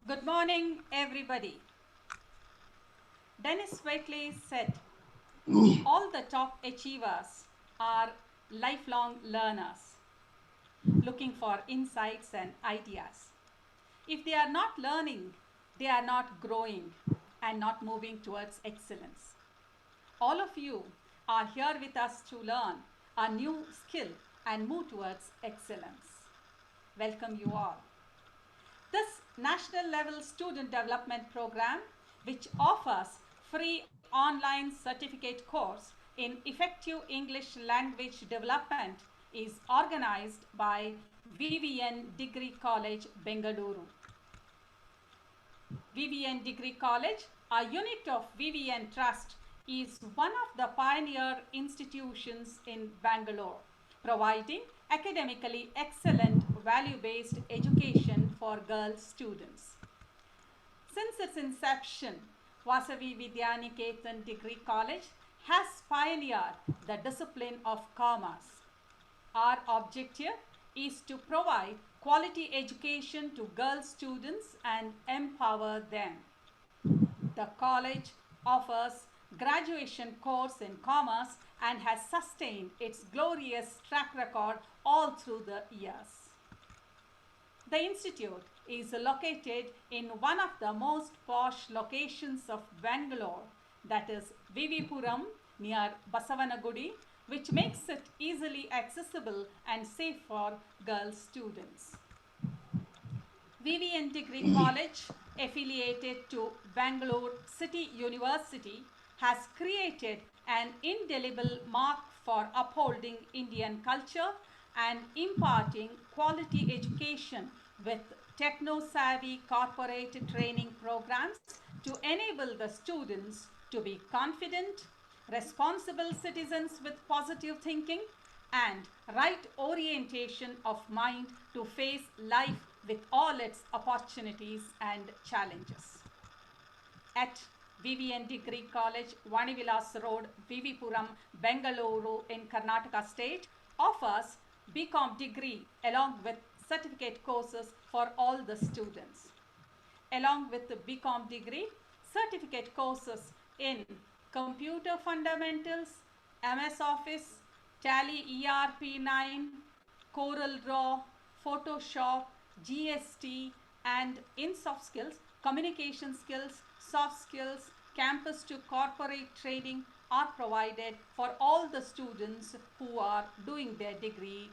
Good morning, everybody. Dennis Waitley said, all the top achievers are lifelong learners, looking for insights and ideas. If they are not learning, they are not growing and not moving towards excellence. All of you are here with us to learn a new skill and move towards excellence. Welcome you all. This national level student development program, which offers free online certificate course in effective English language development, is organized by V.V.N. Degree College, Bengaluru. V.V.N. Degree College, a unit of V.V.N. Trust, is one of the pioneer institutions in Bangalore, providing academically excellent value-based education for girl students. Since its inception, Vasavi Vidyaniketan Degree College has pioneered the discipline of commerce. Our objective is to provide quality education to girl students and empower them. The college offers graduation course in commerce and has sustained its glorious track record all through the years. The institute is located in one of the most posh locations of Bangalore, that is V.V.Puram near Basavanagudi, which makes it easily accessible and safe for girl students. V.V.N. Degree College, affiliated to Bangalore City University, has created an indelible mark for upholding Indian culture and imparting quality education with techno-savvy corporate training programs to enable the students to be confident, responsible citizens with positive thinking and right orientation of mind to face life with all its opportunities and challenges. At V.V.N. Degree College, Vanivilas Road, V.V.Puram, Bengaluru in Karnataka State offers B.Com degree along with certificate courses for all the students. Along with the B.Com degree, certificate courses in Computer Fundamentals, MS Office, Tally ERP9, Corel Draw, Photoshop, GST, and in soft skills, communication skills, soft skills, campus to corporate training are provided for all the students who are doing their degree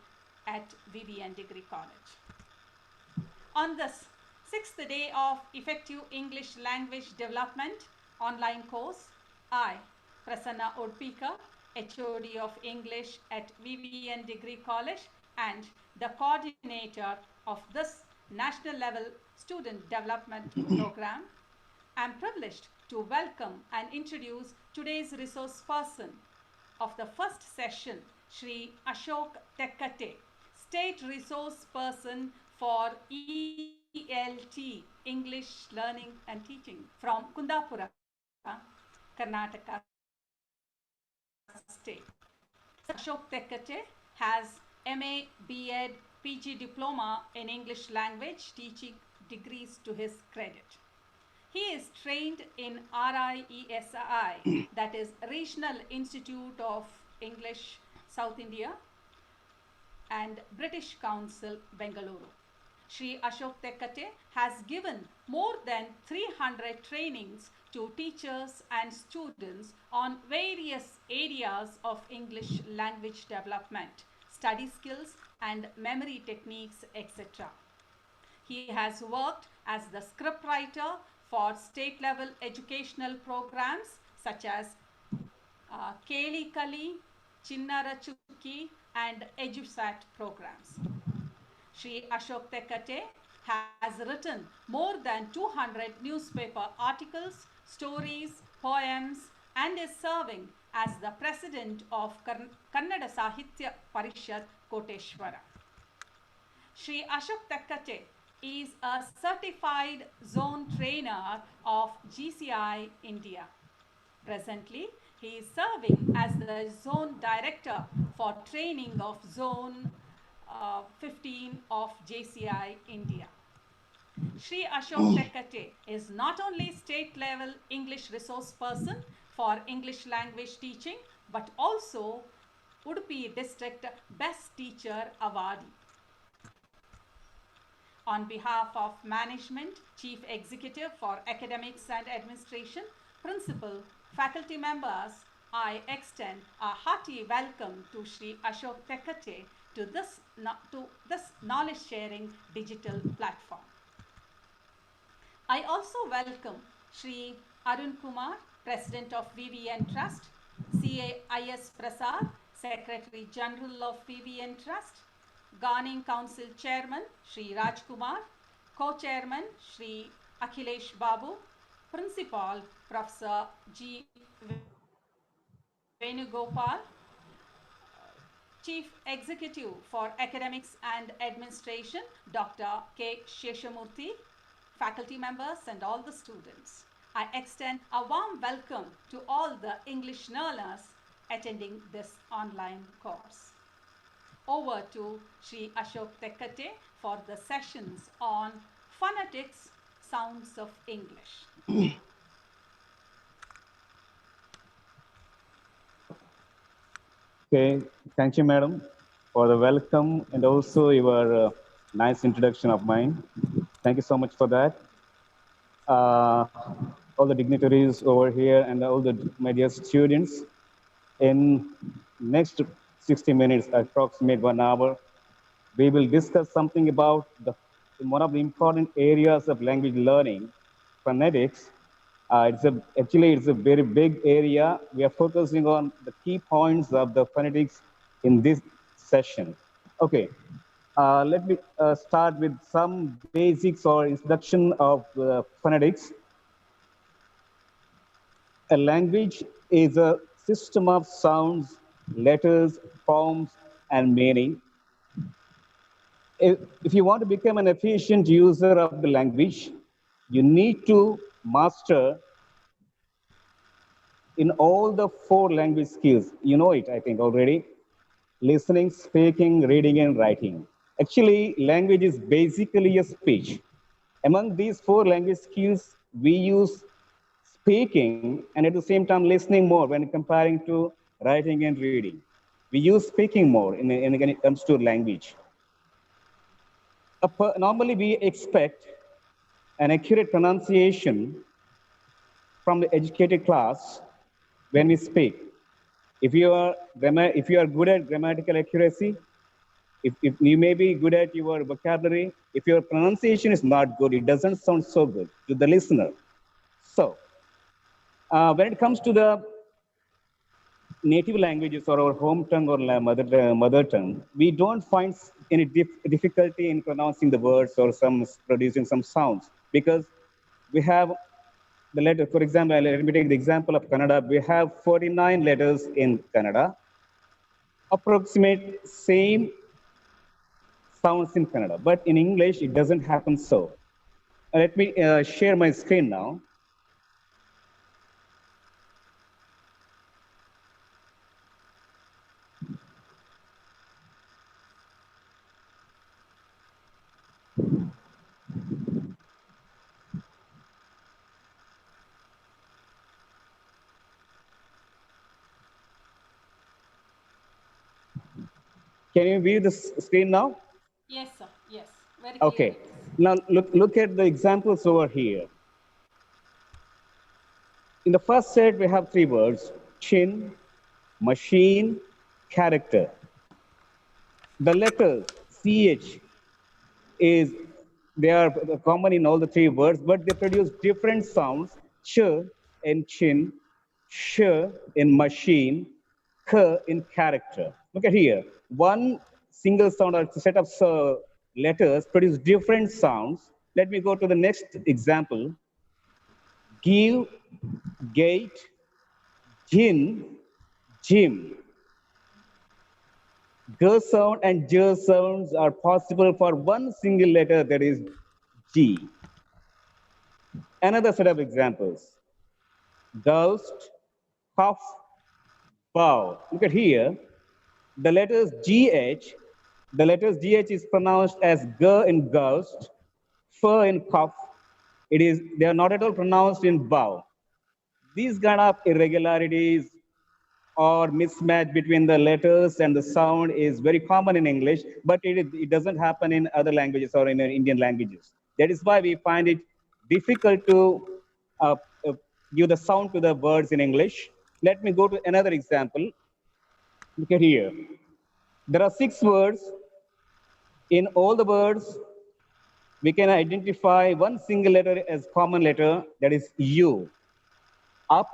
at V.V.N. Degree College. On this 6th day of Effective English Language Development online course, I, Prasanna Odpika, HOD of English at V.V.N. Degree College and the coordinator of this national level student development program, am privileged to welcome and introduce today's resource person of the first session, Shri Ashok Tekkate, State Resource Person for ELT, English Learning and Teaching, from Kundapura, Karnataka State. Ashok Tekkate has MA, B.Ed, PG Diploma in English Language Teaching degrees to his credit. He is trained in RIESI, that is Regional Institute of English South India, and British Council, Bengaluru. Shri Ashok Tekkate has given more than 300 trainings to teachers and students on various areas of English language development, study skills and memory techniques, etc. He has worked as the scriptwriter for state-level educational programs such as Keli Kali, Chinnara Chukki and EduSat programs. Shri Ashok Tekkate has written more than 200 newspaper articles, stories, poems, and is serving as the president of Kannada Sahitya Parishad, Koteshwara. Shri Ashok Tekkate is a certified zone trainer of GCI India. Presently, he is serving as the Zone Director for Training of Zone 15 of JCI India. Shri Ashok Tekate is not only state level English resource person for English language teaching, but also Udupi District Best Teacher Awardee. On behalf of management, Chief Executive for Academics and Administration, Principal, faculty members, I extend a hearty welcome to Shri Ashok Tekate to this knowledge sharing digital platform. I also welcome Shri Arun Kumar, President of V.V.N Trust, CAIS Prasad, Secretary General of V.V.N Trust, Garning Council Chairman Shri Rajkumar, Co-Chairman Shri Akhilesh Babu, Principal Professor G. Venugopal, Chief Executive for Academics and Administration Dr. K. Sheshamurthy, faculty members and all the students. I extend a warm welcome to all the English learners attending this online course. Over to Shri Ashok Tekate for the sessions on phonetics, sounds of English. Okay, thank you, madam, for the welcome and also your nice introduction of mine. Thank you so much for that. All the dignitaries over here and all the my dear students. In next 60 minutes, approximate 1 hour, we will discuss something about one of the important areas of language learning, phonetics. It's a very big area. We are focusing on the key points of the phonetics in this session. Okay, let me start with some basics or introduction of phonetics. A language is a system of sounds, letters, forms, and meaning. If you want to become an efficient user of the language, you need to master in all the 4 language skills. You know it, I think, already. Listening, speaking, reading, and writing. Actually, language is basically a speech. Among these 4 language skills, we use speaking and at the same time listening more when comparing to writing and reading. We use speaking more when it comes to language. Normally, we expect an accurate pronunciation from the educated class when we speak. If you are good at grammatical accuracy, if you may be good at your vocabulary, if your pronunciation is not good, it doesn't sound so good to the listener. So, when it comes to the native languages or our home tongue or mother tongue, we don't find any difficulty in pronouncing the words or producing some sounds because we have the letter. For example, let me take the example of Kannada. We have 49 letters in Kannada, approximate same sounds in Kannada, but in English it doesn't happen so. Let me share my screen now. Can you view the screen now? Yes, sir. Yes. Very clear. Okay. Now look at the examples over here. In the first set, we have 3 words: chin, machine, character. The letter CH they are common in all the 3 words, but they produce different sounds: ch in chin, sh in machine, k in character. Look at here. One single sound or set of letters produce different sounds. Let me go to the next example. Give, gate, gin, gym. G sound and J sounds are possible for one single letter, that is G. Another set of examples: ghost, cough, bow. Look at here. The letters GH is pronounced as G in ghost, F in cough. They are not at all pronounced in bow. These kind of irregularities or mismatch between the letters and the sound is very common in English, but it doesn't happen in other languages or in Indian languages. That is why we find it difficult to uh, uh, give the sound to the words in English. Let me go to another example. Look at here. There are 6 words. In all the words, we can identify one single letter as common letter, that is U. Up.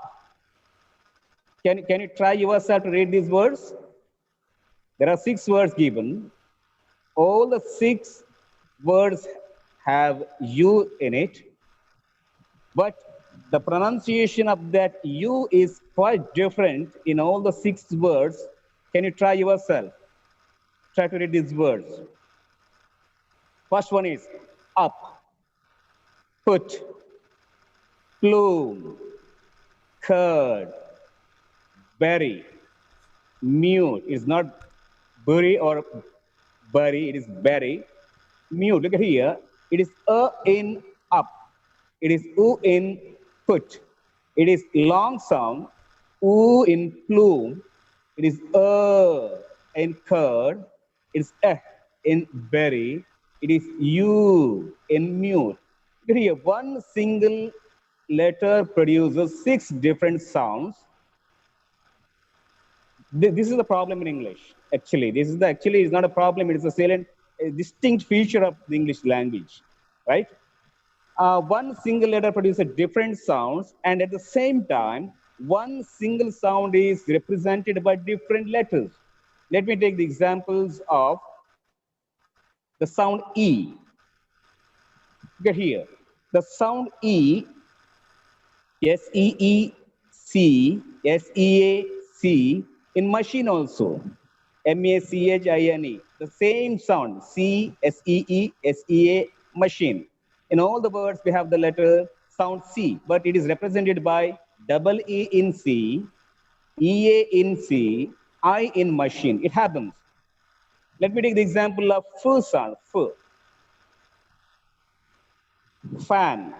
Can you try yourself to read these words? There are 6 words given. All the 6 words have U in it, but the pronunciation of that U is quite different in all the 6 words. Can you try yourself? Try to read these words. First one is up, put, plume, curd, berry, mute. It's not bury or bury, it is berry. Mute, look at here. It is a in up. It is u in put. It is long sound, u in plume. It is in curd. It's in berry. It is u in mute. Look at here, one single letter produces 6 different sounds. This is the problem in English. Actually, actually is not a problem. It is a distinct feature of the English language, right? One single letter produces different sounds, and at the same time, one single sound is represented by different letters. Let me take the examples of the sound E. Look at here. The sound E, S-E-E-C, S-E-A-C, in machine also. M-A-C-H-I-N-E. The same sound, C, S-E-E, S-E-A, machine. In all the words, we have the letter sound C, but it is represented by double E in C, E-A in C, I in machine. It happens. Let me take the example of F sound, F. Fan.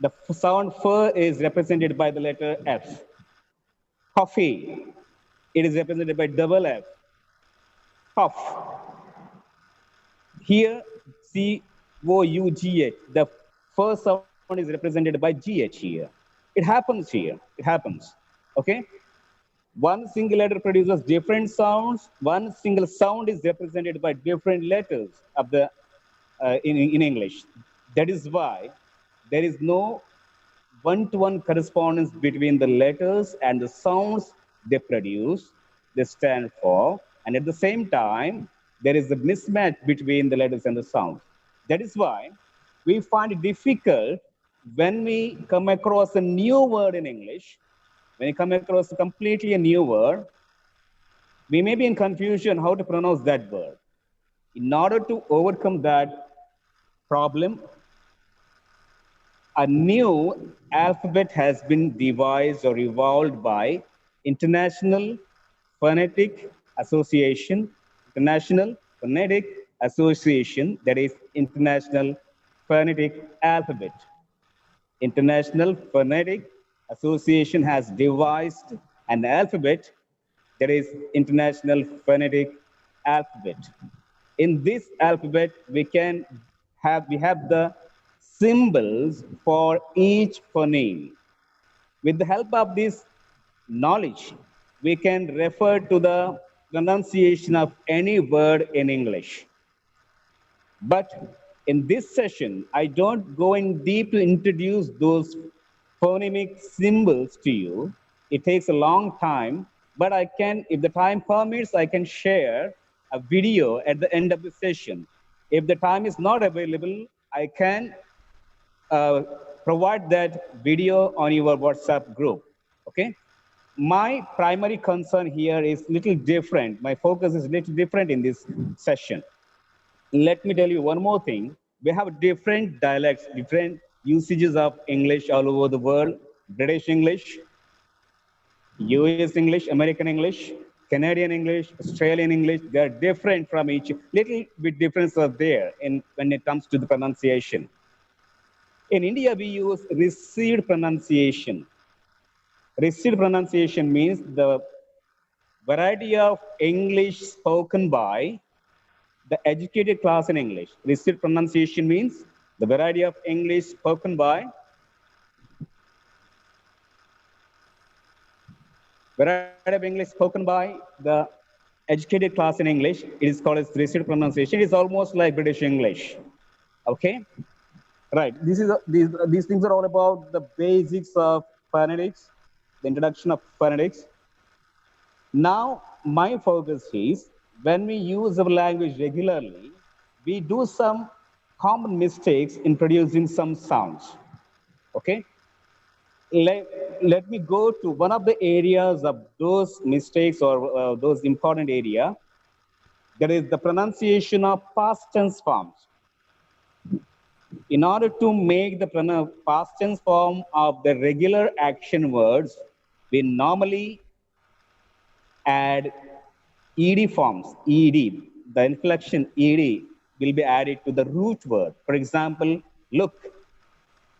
The sound F is represented by the letter F. Coffee. It is represented by double F. Cough. Here, C-O-U-G-H. The first sound is represented by GH here. It happens here. It happens. Okay? One single letter produces different sounds. One single sound is represented by different letters of the in English. That is why there is no one-to-one correspondence between the letters and the sounds they produce, they stand for, and at the same time, there is a mismatch between the letters and the sounds. That is why we find it difficult when we come across a new word in English, when you come across a completely a new word, we may be in confusion how to pronounce that word. In order to overcome that problem, a new alphabet has been devised or evolved by International Phonetic Association, International Phonetic Association, that is International Phonetic Alphabet. International Phonetic Association has devised an alphabet, that is International Phonetic Alphabet. In this alphabet, we have the symbols for each phoneme. With the help of this knowledge, we can refer to the pronunciation of any word in English. But in this session, I don't go in deep to introduce those phonemic symbols to you. It takes a long time, but I can, if the time permits, I can share a video at the end of the session. If the time is not available, I can provide that video on your WhatsApp group, okay? My primary concern here is little different. My focus is little different in this session. Let me tell you one more thing. We have different dialects, different usages of English all over the world. British English, US English, American English, Canadian English, Australian English, they're different from each. Little bit difference are there in when it comes to the pronunciation. In India, we use received pronunciation. Received pronunciation means the variety of English spoken by the educated class in English. Received pronunciation means the variety of English spoken by variety of English spoken by the educated class in English. It is called as received pronunciation. It is almost like British English. Okay, right. These things are all about the basics of phonetics, the introduction of phonetics. Now, my focus is when we use our language regularly, we do some common mistakes in producing some sounds. Okay, let me go to one of the areas of those mistakes or those important area. That is the pronunciation of past tense forms. In order to make the past tense form of the regular action words, we normally add ed forms. Ed, the inflection ed will be added to the root word. For example, look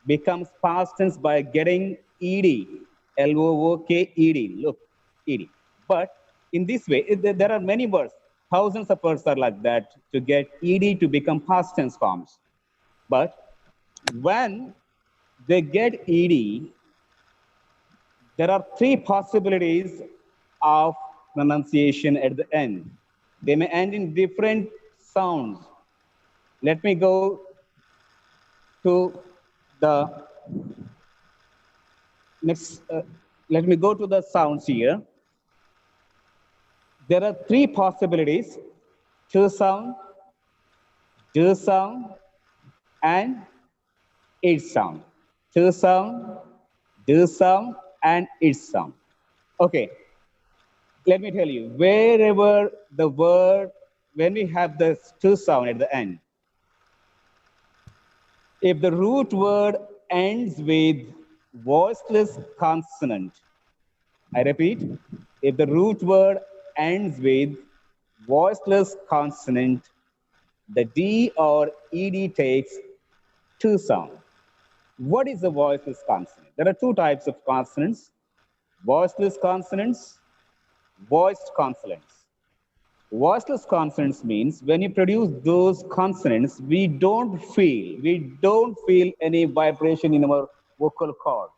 becomes past tense by getting ed, look, ed. But in this way, there are many words, thousands of words are like that to get ed to become past tense forms. But when they get ed, there are three possibilities of pronunciation at the end. They may end in different sounds. Let me go to the next. Let me go to the sounds here. There are three possibilities: ch sound, j sound, and it sound. Ch sound, j sound, and it sound. Okay, let me tell you, wherever the word, when we have the ch sound at the end, if the root word ends with voiceless consonant, I repeat, if the root word ends with voiceless consonant, the D or ED takes two sound. What is a voiceless consonant? There are two types of consonants: voiceless consonants, voiced consonants. Voiceless consonants means when you produce those consonants, we don't feel any vibration in our vocal cord.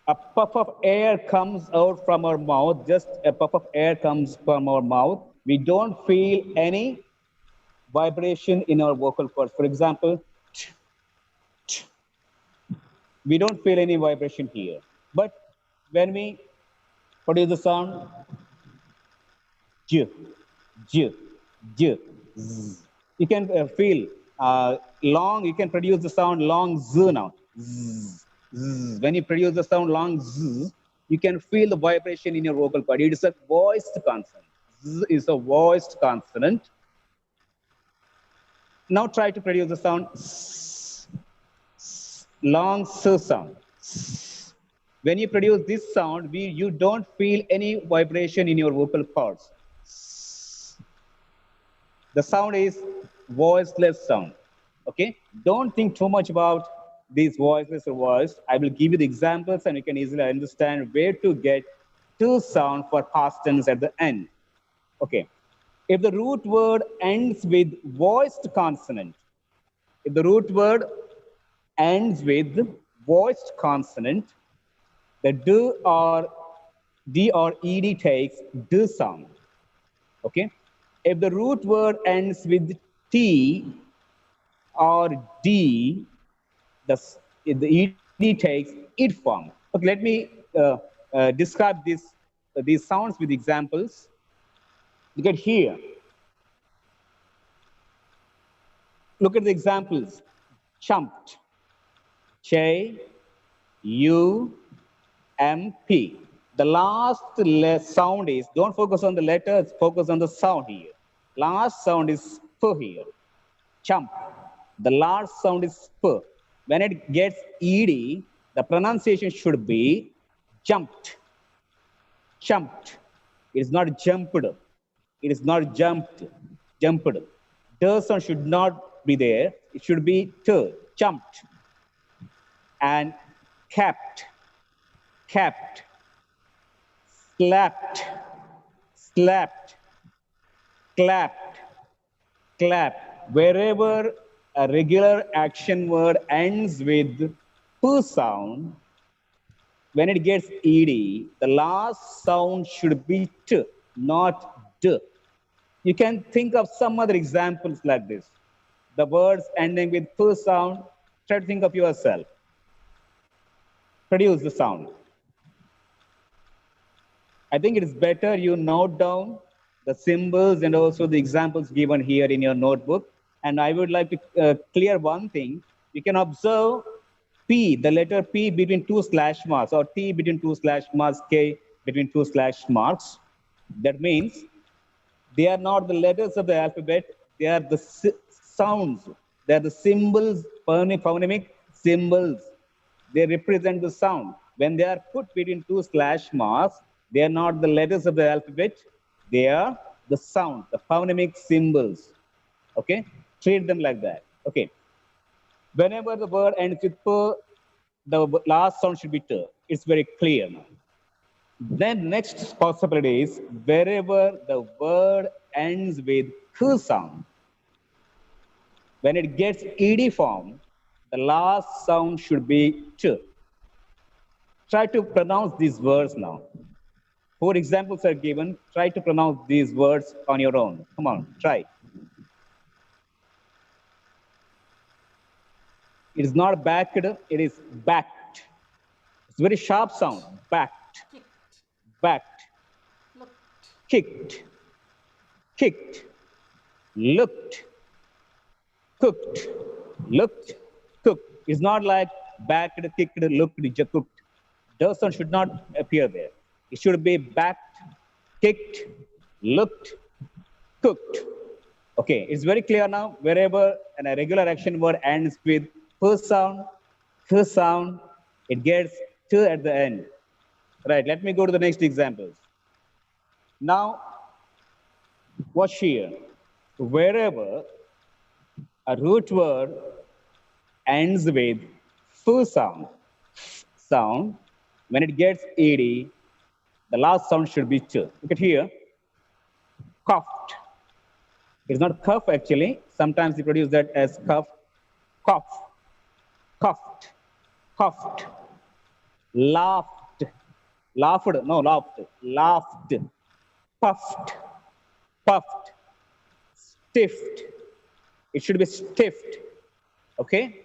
A puff of air comes out from our mouth, just a puff of air comes from our mouth. We don't feel any vibration in our vocal cords. For example, we don't feel any vibration here. But when we produce the sound, j, j, j, z, you can feel long, you can produce the sound long z now. Z, z. When you produce the sound long z, you can feel the vibration in your vocal cord. It is a voiced consonant. Z is a voiced consonant. Now try to produce the sound s, s, long s sound. S. When you produce this sound, you don't feel any vibration in your vocal cords. S. The sound is voiceless sound. Okay, don't think too much about these voiceless or voiced. I will give you the examples and you can easily understand where to get two sound for past tense at the end. Okay, if the root word ends with voiced consonant, if the root word ends with voiced consonant, the D or ED takes D sound. Okay, if the root word ends with T or D, the ED takes it form. Okay, let me describe these sounds with examples. Look at here. Look at the examples. Chumped. Ch, U, M, P. The last sound is, don't focus on the letters, focus on the sound here. Last sound is P here. Chump. The last sound is P. When it gets ED, the pronunciation should be jumped, jumped. It is not jumped. It is not jumped, jumped. The sound should not be there. It should be t, jumped. And capped, capped, slapped, slapped, clapped, clapped. Wherever a regular action word ends with p sound, when it gets ed, the last sound should be t, not d. You can think of some other examples like this. The words ending with p sound, try to think of yourself. Produce the sound. I think it is better you note down the symbols and also the examples given here in your notebook. And I would like to clear one thing. You can observe P, the letter P between two slash marks, or T between two slash marks, K between two slash marks. That means they are not the letters of the alphabet, they are the sounds. They are the symbols, phonemic symbols. They represent the sound. When they are put between two slash marks, they are not the letters of the alphabet, they are the sound, the phonemic symbols. Okay? Treat them like that. Okay. Whenever the word ends with p, the last sound should be t. It's very clear now. Then next possibility is wherever the word ends with k sound, when it gets ed form, the last sound should be t. Try to pronounce these words now. 4 examples are given. Try to pronounce these words on your own. Come on, try. It is not backed, it is backed. It's a very sharp sound. Backed, backed, kicked, kicked, looked, cooked, looked, cooked. It's not like backed, kicked, looked, cooked. The sound should not appear there. It should be backed, kicked, looked, cooked. Okay, it's very clear now. Wherever a regular action word ends with h sound, it gets t at the end. Right, let me go to the next examples. Now, watch here. Wherever a root word ends with sound, when it gets ed, the last sound should be ch. Look at here. Coughed. It's not cough actually. Sometimes we produce that as cough. Cough. Coughed. Coughed. Laughed. Laughed. No, laughed. Laughed. Puffed. Puffed. Stiffed. It should be stiffed. Okay?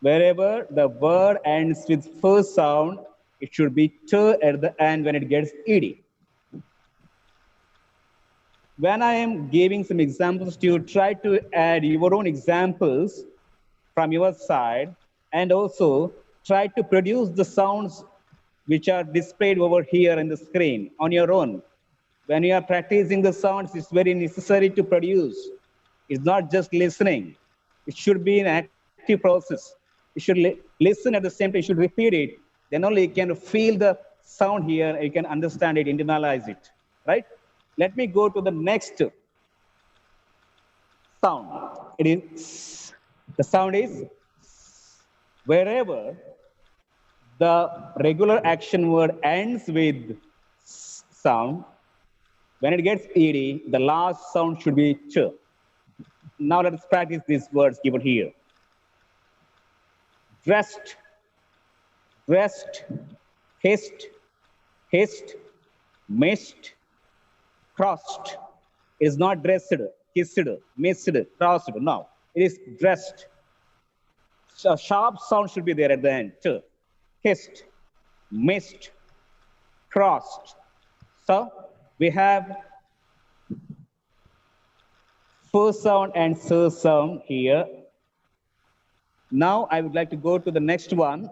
Wherever the word ends with first sound, it should be t at the end when it gets ed. When I am giving some examples to you, try to add your own examples from your side, and also try to produce the sounds which are displayed over here in the screen on your own. When you are practicing the sounds, it's very necessary to produce. It's not just listening. It should be an active process. You should listen at the same time, you should repeat it. Then only you can feel the sound here, you can understand it, internalize it, right? Let me go to the next sound. It is, the sound is wherever the regular action word ends with sound, when it gets ed, the last sound should be ch. Now let us practice these words given here. Dressed, dressed, hissed, hissed, missed, crossed. It is not dressed, kissed, missed, crossed. No, it is dressed. So a sharp sound should be there at the end. Ch. Hissed, missed, crossed. So we have first sound and third sound here. Now I would like to go to the next one.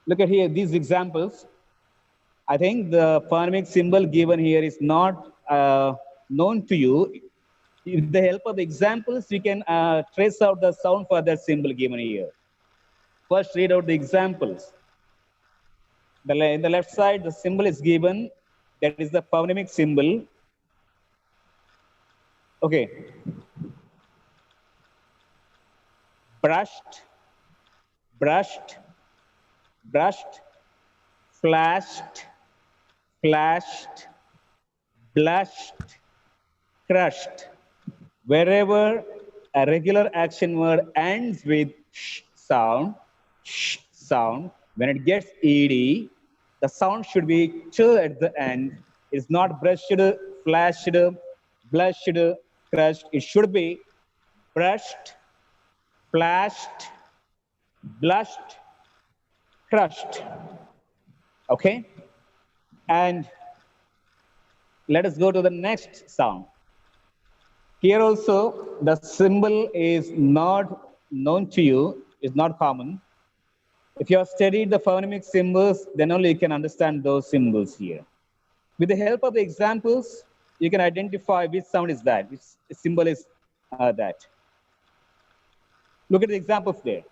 Look at here, these examples. I think the phonemic symbol given here is not known to you. With the help of the examples, you can trace out the sound for that symbol given here. First, read out the examples. In the left side, the symbol is given. That is the phonemic symbol. Okay. Brushed, brushed, brushed, flashed, flashed, blushed, crushed. Wherever a regular action word ends with sh sound, when it gets ed, the sound should be ch at the end. It's not brushed, flashed, blushed, crushed. It should be brushed, flashed, blushed, crushed. Okay? And let us go to the next sound. Here also, the symbol is not known to you, is not common. If you have studied the phonemic symbols, then only you can understand those symbols here. With the help of the examples, you can identify which sound is that, which symbol is that. Look at the examples there.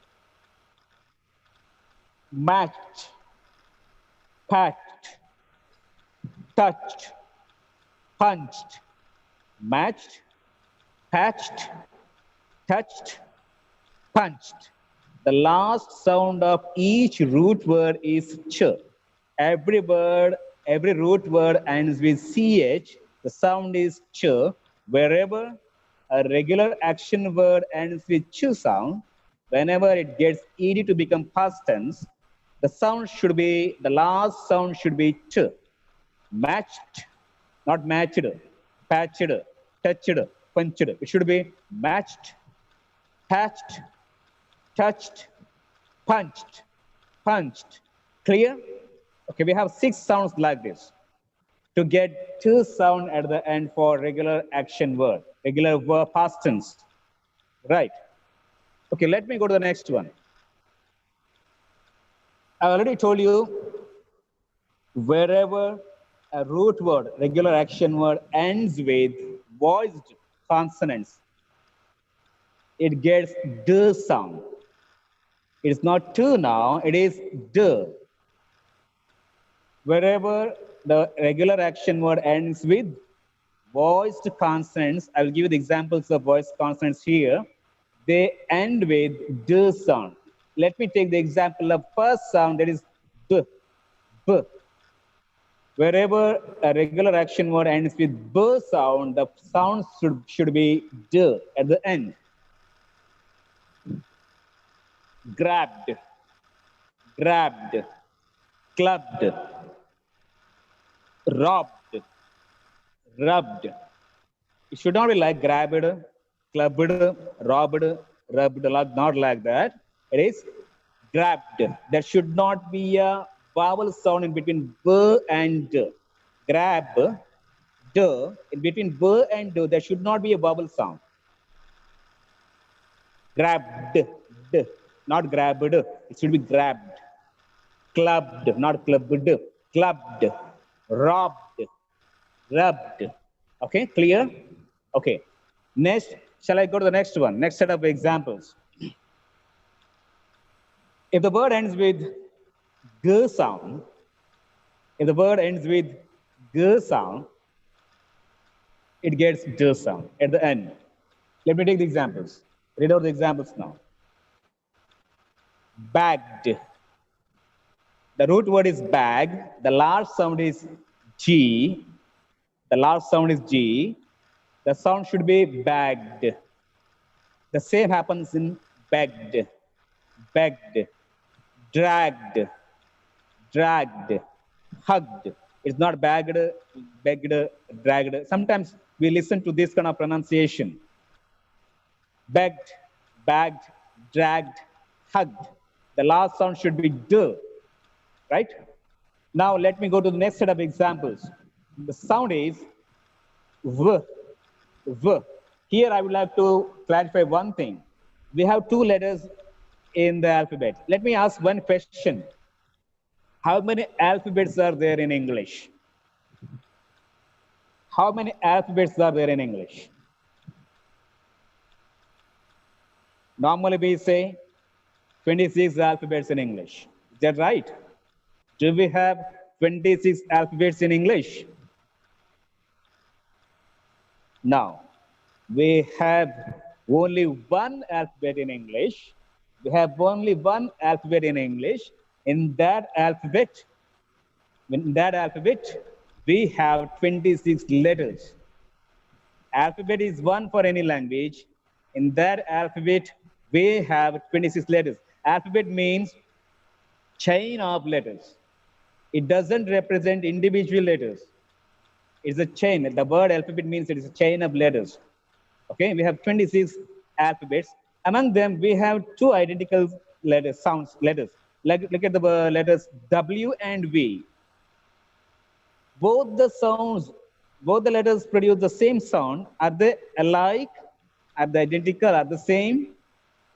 Matched, patched, touched, punched, matched, patched, touched, punched. The last sound of each root word is ch. Every root word ends with ch. The sound is ch. Wherever a regular action word ends with ch sound, whenever it gets ed to become past tense, the last sound should be ch. Matched, not matched, patched, touched, punched. It should be matched, patched, touched, punched, punched. Clear? Okay, we have 6 sounds like this to get 2 sound at the end for regular action word, regular verb past tense. Right. Okay, let me go to the next one. I already told you wherever a root word, regular action word ends with voiced consonants, it gets d sound. It's not to now, it is d. Wherever the regular action word ends with voiced consonants, I will give you the examples of voiced consonants here. They end with d sound. Let me take the example of first sound, that is b, b. Wherever a regular action word ends with b sound, the sound should be d at the end. Grabbed, grabbed, clubbed, robbed, rubbed. It should not be like grabbed, clubbed, robbed, rubbed, not like that. It is grabbed. There should not be a vowel sound in between b and d. Grab, d, in between b and d, there should not be a vowel sound. Grabbed, d, not grabbed. It should be grabbed. Clubbed, not clubbed. Clubbed, robbed, rubbed. Okay, clear? Okay. Next, shall I go to the next one? Next set of examples. If the word ends with g sound, if the word ends with g sound, it gets d sound at the end. Let me take the examples. Read out the examples now. Bagged. The root word is bag. The last sound is G. The last sound is G. The sound should be bagged. The same happens in begged, begged, dragged, dragged, hugged. It's not bagged, begged, dragged. Sometimes we listen to this kind of pronunciation. Begged, bagged, dragged, hugged. The last sound should be d, right? Now let me go to the next set of examples. The sound is v, v. Here I would like to clarify one thing. We have 2 letters in the alphabet. Let me ask one question. How many alphabets are there in English? How many alphabets are there in English? Normally we say 26 alphabets in English. Is that right? Do we have 26 alphabets in English? No. We have only one alphabet in English. We have only one alphabet in English. In that alphabet, we have 26 letters. Alphabet is one for any language. In that alphabet, we have 26 letters. Alphabet means chain of letters. It doesn't represent individual letters. It's a chain. The word alphabet means it is a chain of letters. Okay, we have 26 alphabets. Among them, we have two identical letters. Look at the letters W and V. Both the letters produce the same sound. Are they alike? Are they identical? Are the same?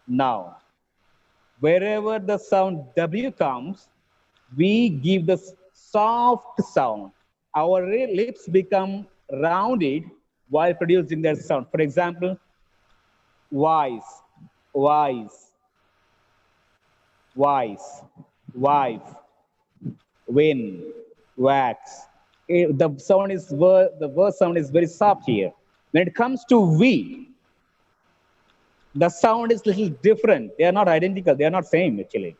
No. Wherever the sound W comes, we give the soft sound. Our lips become rounded while producing that sound. For example, wise, wise, wise, wife, win, wax. The sound is the word sound is very soft here. When it comes to V, the sound is little different. They are not identical. They are not same actually.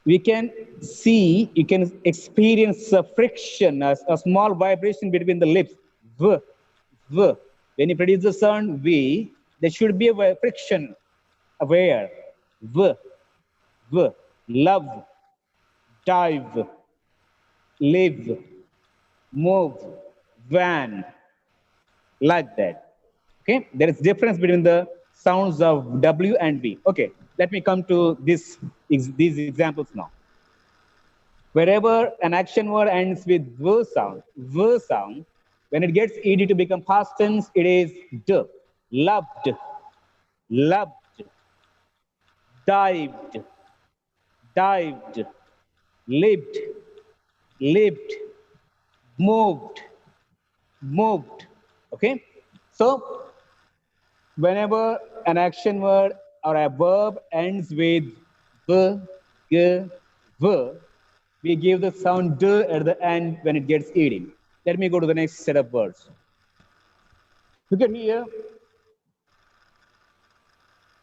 We can see, you can experience a friction, a small vibration between the lips. V, V. When you produce the sound V, there should be a friction. Where? V, V. Love, dive, live, move, van, like that. Okay, there is difference between the sounds of W and V. Okay, let me come to these examples now. Wherever an action word ends with V sound, when it gets ed to become past tense, it is d. Loved, loved, dived, dived, lived, lived, moved, moved. Okay, so whenever an action word or a verb ends with v, g, v, we give the sound d at the end when it gets ed. Let me go to the next set of words. Look at here.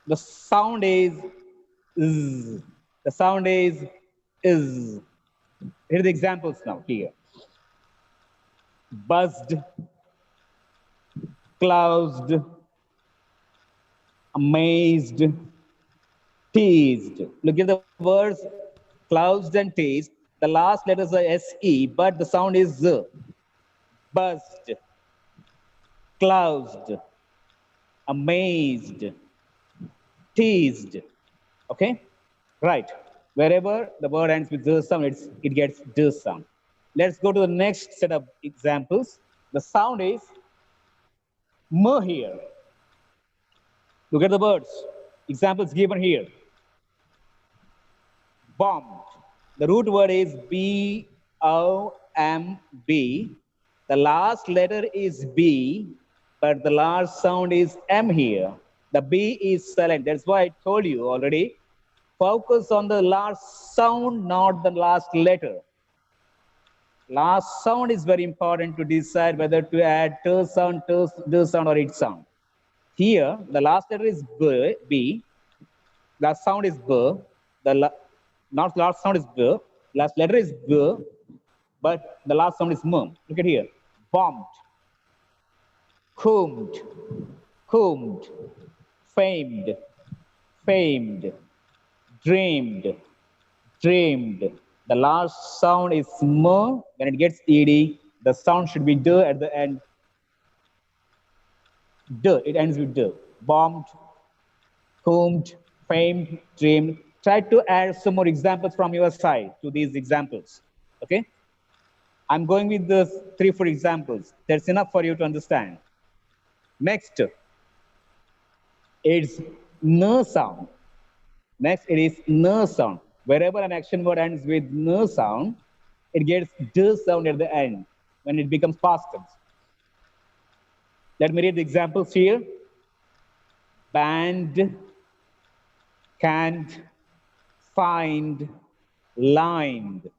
The sound is z. The sound is. Here are the examples now here. Buzzed, cloused, amazed, teased. Look at the words cloused and teased. The last letters are SE, but the sound is Z. Buzzed, cloused, amazed, teased. Okay? Right. Wherever the word ends with Z sound, it gets D sound. Let's go to the next set of examples. The sound is M here. Look at the words. Examples given here. Bombed. The root word is B-O-M-B. The last letter is B, but the last sound is M here. The B is silent. That's why I told you already. Focus on the last sound, not the last letter. Last sound is very important to decide whether to add T sound, D sound, or it sound. Here, the last letter is B. Last sound is B. Not last sound is B. Last letter is B, but the last sound is M. Look at here. Bombed, combed, combed, famed, famed, dreamed, dreamed. The last sound is M. When it gets ed, the sound should be D at the end. D. It ends with D. Bombed, combed, famed, dreamed. Try to add some more examples from your side to these examples. Okay? I'm going with the 3-4 examples. That's enough for you to understand. Next, it's N sound. Next, it is N sound. Wherever an action word ends with N sound, it gets D sound at the end when it becomes past tense. Let me read the examples here. Banned, can't, find, lined.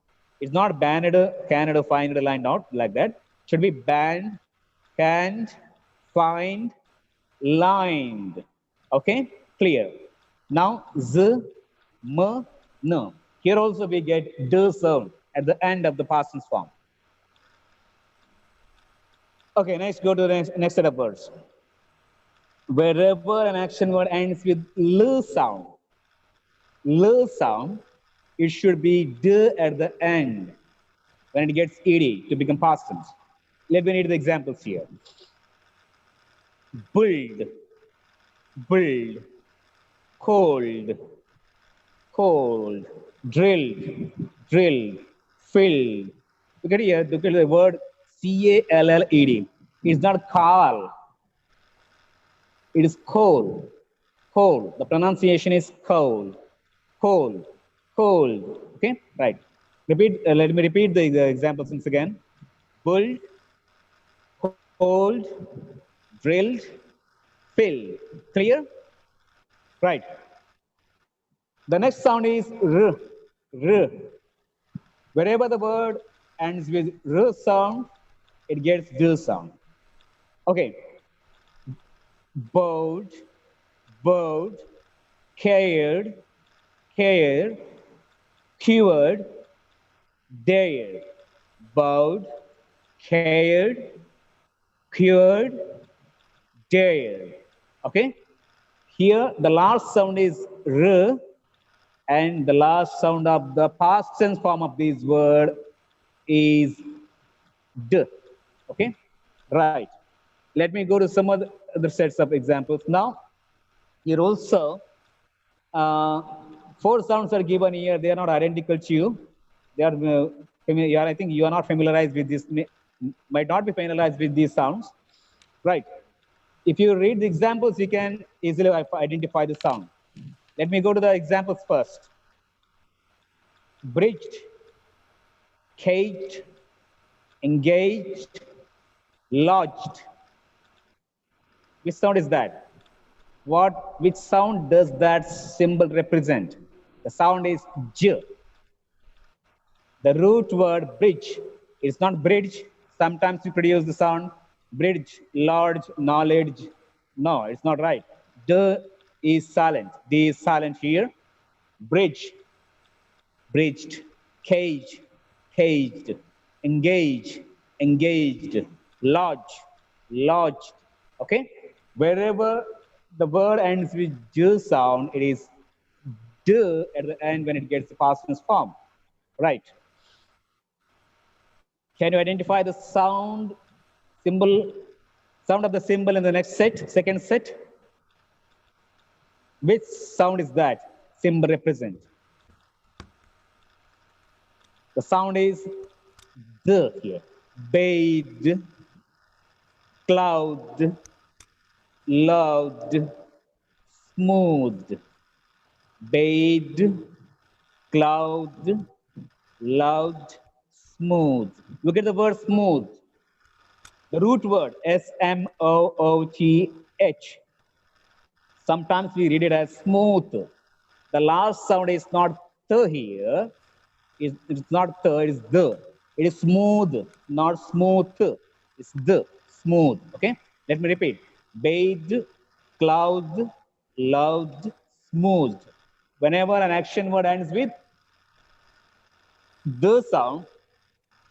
It's not banned, canned, find, lined, not like that. Should be banned, canned, find, lined. Okay, clear. Now z, m, n. Here also we get d sound at the end of the past tense form. Okay, next go to the next set of words. Wherever an action word ends with l sound, it should be d at the end when it gets ed to become past tense. Let me read the examples here. Build, build, cold, cold, drilled, drilled, filled. Look at here, look at the word C-A-L-L-E-D. It's not call, it is cold, cold. The pronunciation is cold, cold, cold. Okay, right. Repeat. Let me repeat the examples once again. Build, cold, drilled, filled. Clear? Right. The next sound is r, r. Wherever the word ends with r sound, it gets d sound. Okay. Bowed, bowed, cared, cared, cured, dared. Bowed, cared, cured, dared. Okay. Here the last sound is r, and the last sound of the past tense form of this word is d. Okay, right. Let me go to some other sets of examples now. Here also, four sounds are given here. They are not identical to you. They are, I think you are not familiarized with this, might not be familiarized with these sounds. Right. If you read the examples, you can easily identify the sound. Let me go to the examples first. Bridged, caged, engaged, lodged. Which sound is that? Which sound does that symbol represent? The sound is j. The root word bridge is not bridge. Sometimes we produce the sound bridge, large, knowledge. No, it's not right. D is silent. D is silent here. Bridge, bridged, cage, caged, engage, engaged, lodge, lodged. Okay? Wherever the word ends with j sound, it is d at the end when it gets the past tense form. Right. Can you identify the sound of the symbol in the next set, second set? Which sound is that symbol represent? The sound is the here. Bathed, cloud, loved, smooth. Bathed, cloud, loved, smooth. Look at the word smooth. The root word S-M-O-O-T-H. Sometimes we read it as smooth. The last sound is not th here. It's not th, it is the. It is smooth, not smooth. It's the, smooth. Okay? Let me repeat. Bathed, cloud, loved, smooth. Whenever an action word ends with the sound,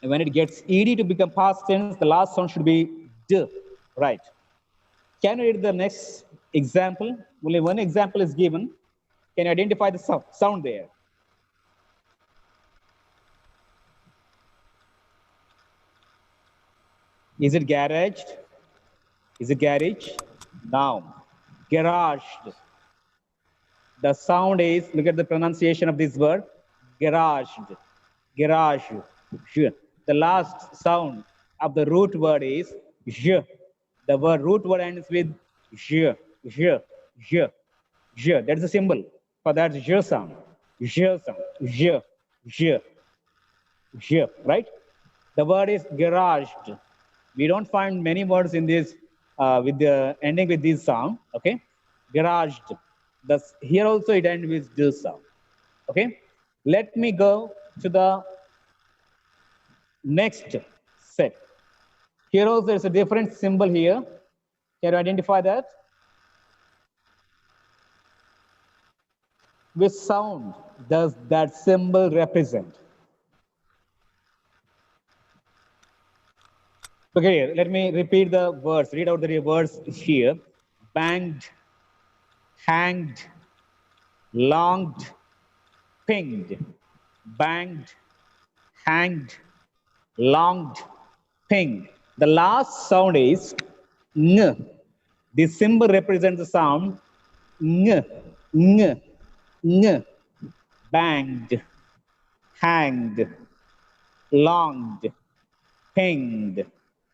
and when it gets ed to become past tense, the last sound should be d. Right. Can you read the next example? Only one example is given. Can you identify the sound there? Is it garaged? Is it garage? Now, garaged. The sound is, look at the pronunciation of this word, garaged, garage. The last sound of the root word is j. The root word ends with j, j, j, j. That's the symbol for that j sound. J sound, j, j, j, right? The word is garaged. We don't find many words in this with the ending with this sound. Okay, garaged. Thus, here also it ends with this sound. Okay, Let me go to the next set. Here also there's a different symbol here. Can you identify that? Which sound does that symbol represent? Okay, let me repeat the words, read out the words here. Banged, hanged, longed, pinged. Banged, hanged, longed, pinged. The last sound is ng. This symbol represents the sound ng, ng, ng. Banged, hanged, longed, pinged.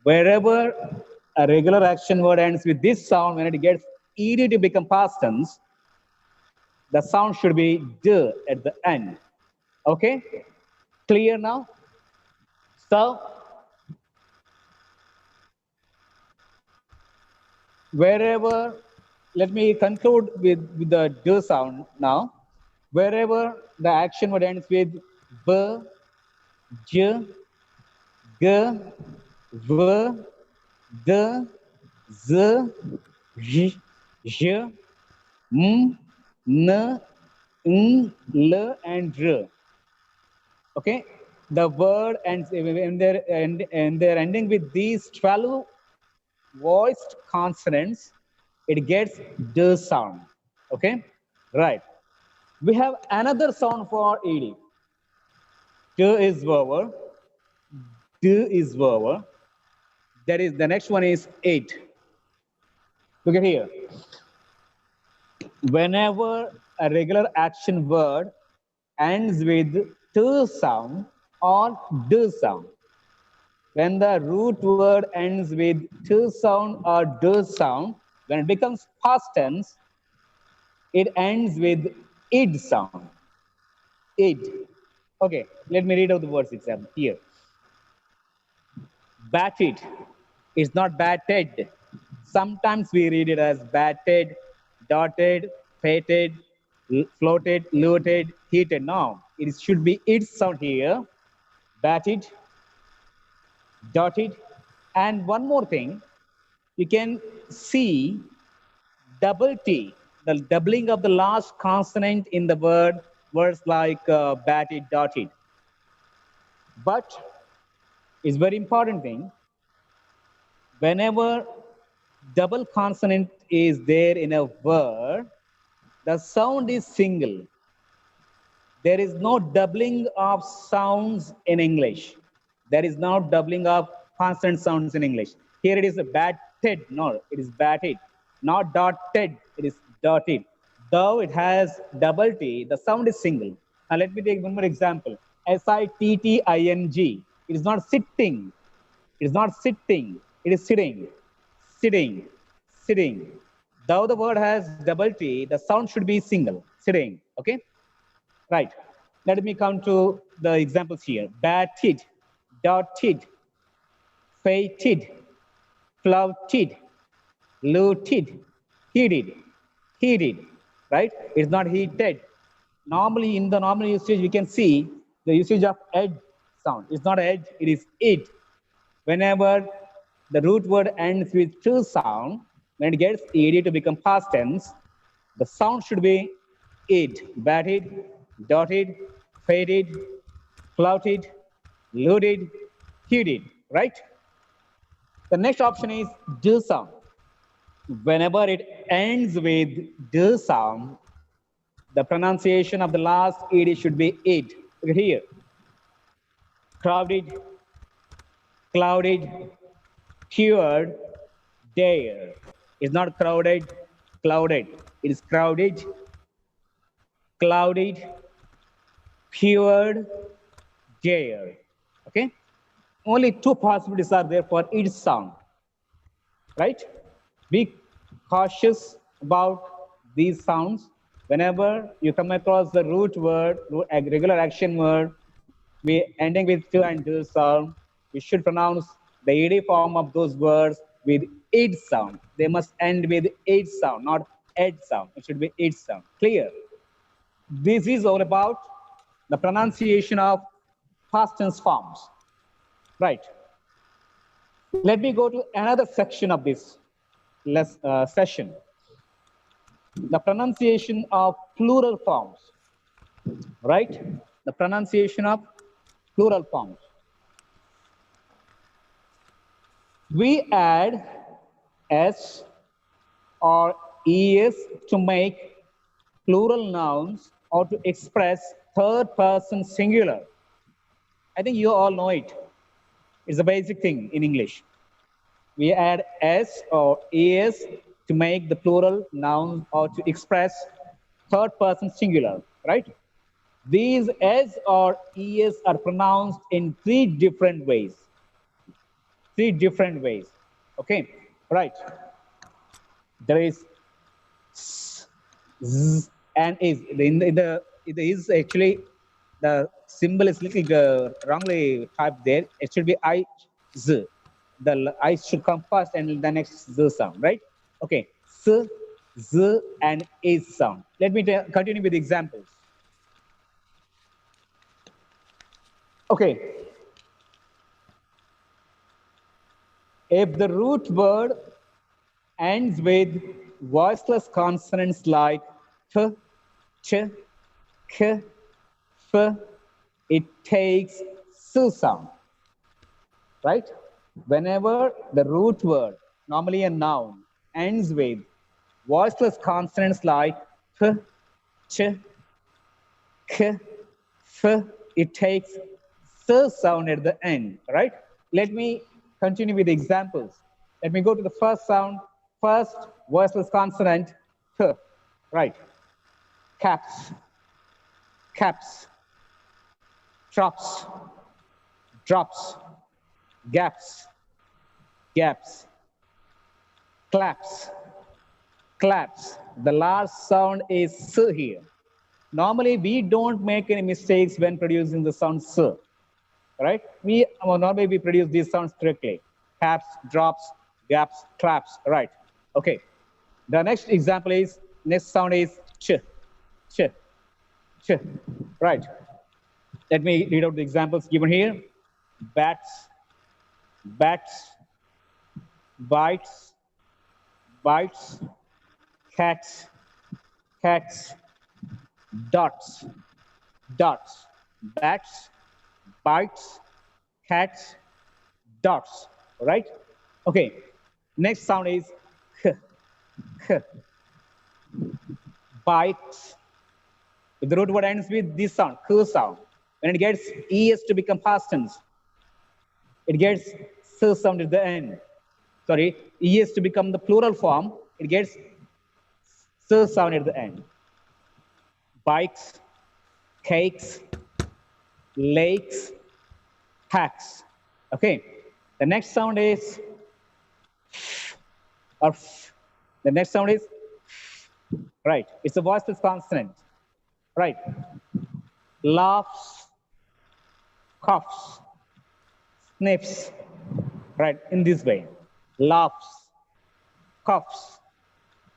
Wherever a regular action word ends with this sound, when it gets ed to become past tense, the sound should be d at the end. Okay? Clear now? So, wherever, let me conclude with the d sound now. Wherever the action word ends with b, j, g, v, d, z, j, m, n, l, and r. Okay, the word ends when they're ending with these 12 voiced consonants, it gets d sound. Okay, right. We have another sound for ed. D is vowel. D is vowel. That is the next one is 8. Look at here. Whenever a regular action word ends with t sound or d sound, when the root word ends with t sound or d sound, when it becomes past tense, it ends with id sound. Id. Okay, let me read out the words example here. Batted is not batted. Sometimes we read it as batted, dotted, fated, floated, looted, heated. No, it should be id sound here. Batted, dotted, and one more thing, you can see double T, the doubling of the last consonant in the words like batted, dotted. But it's very important thing, whenever double consonant is there in a word, the sound is single. There is no doubling of sounds in English. There is no doubling of consonant sounds in English. Here it is a batted, no, it is batted. Not dotted, it is dotted. Though it has double T, the sound is single. Now let me take one more example. S-I-T-T-I-N-G. It is not sitting. It is not sitting. It is sitting, sitting, sitting. Though the word has double T, the sound should be single, sitting, okay? Right. Let me come to the examples here. Batted, dotted, fated, flouted, looted, heated, heated, right? It's not heated. Normally, in the normal usage, we can see the usage of edge sound. It's not edge, it is it. Whenever the root word ends with two sound, when it gets ed to become past tense, the sound should be id, batted, dotted, faded, flouted, looted, heated, right? The next option is d sound. Whenever it ends with d sound, the pronunciation of the last ed should be id. Look at here. Crowded, clouded, cured, dare. It's not crowded, clouded. It is crowded, clouded, cured, dare. Okay? Only two possibilities are there for each sound. Right? Be cautious about these sounds. Whenever you come across the root word, a regular action word, we ending with to and do sound, we should pronounce the ed form of those words with id sound. They must end with id sound, not ed sound. It should be id sound. Clear? This is all about the pronunciation of past tense forms. Right. Let me go to another section of this session. The pronunciation of plural forms. Right? The pronunciation of plural forms. We add s or es to make plural nouns or to express third person singular. I think you all know it. It's a basic thing in English. We add s or es to make the plural noun or to express third person singular, right? These s or es are pronounced in three different ways. Three different ways. Okay, right. There is s, z, and is. It is actually the symbol is little wrongly typed there. It should be I, z. The I should come first and the next z sound, right? Okay, s, z, and is sound. Let me continue with examples. Okay. If the root word ends with voiceless consonants like f, ch, k, f, it takes s sound, right? Whenever the root word, normally a noun, ends with voiceless consonants like f, ch, k, f, it takes s sound at the end, right? Let me continue with examples. Let me go to the first sound, first voiceless consonant, f, right? Caps, caps, drops, drops, gaps, gaps, claps, claps. The last sound is s here. Normally, we don't make any mistakes when producing the sound s, right? Normally we produce these sounds correctly. Caps, drops, gaps, claps, right? Okay. The next example is, next sound is ch, ch, ch, right? Let me read out the examples given here. Bats, bats, bites, bites, cats, cats, dots, dots, bats, bites, cats, dots, right? Okay, next sound is k, k, bites. If the root word ends with this sound, k sound, when it gets es to become past tense, it gets s sound at the end. Sorry, es to become the plural form, it gets s sound at the end. Bikes, cakes, lakes, hacks. Okay, the next sound is or the next sound is right. It's a voiceless consonant, right? Laughs, coughs, sniffs, right? In this way, laughs, coughs.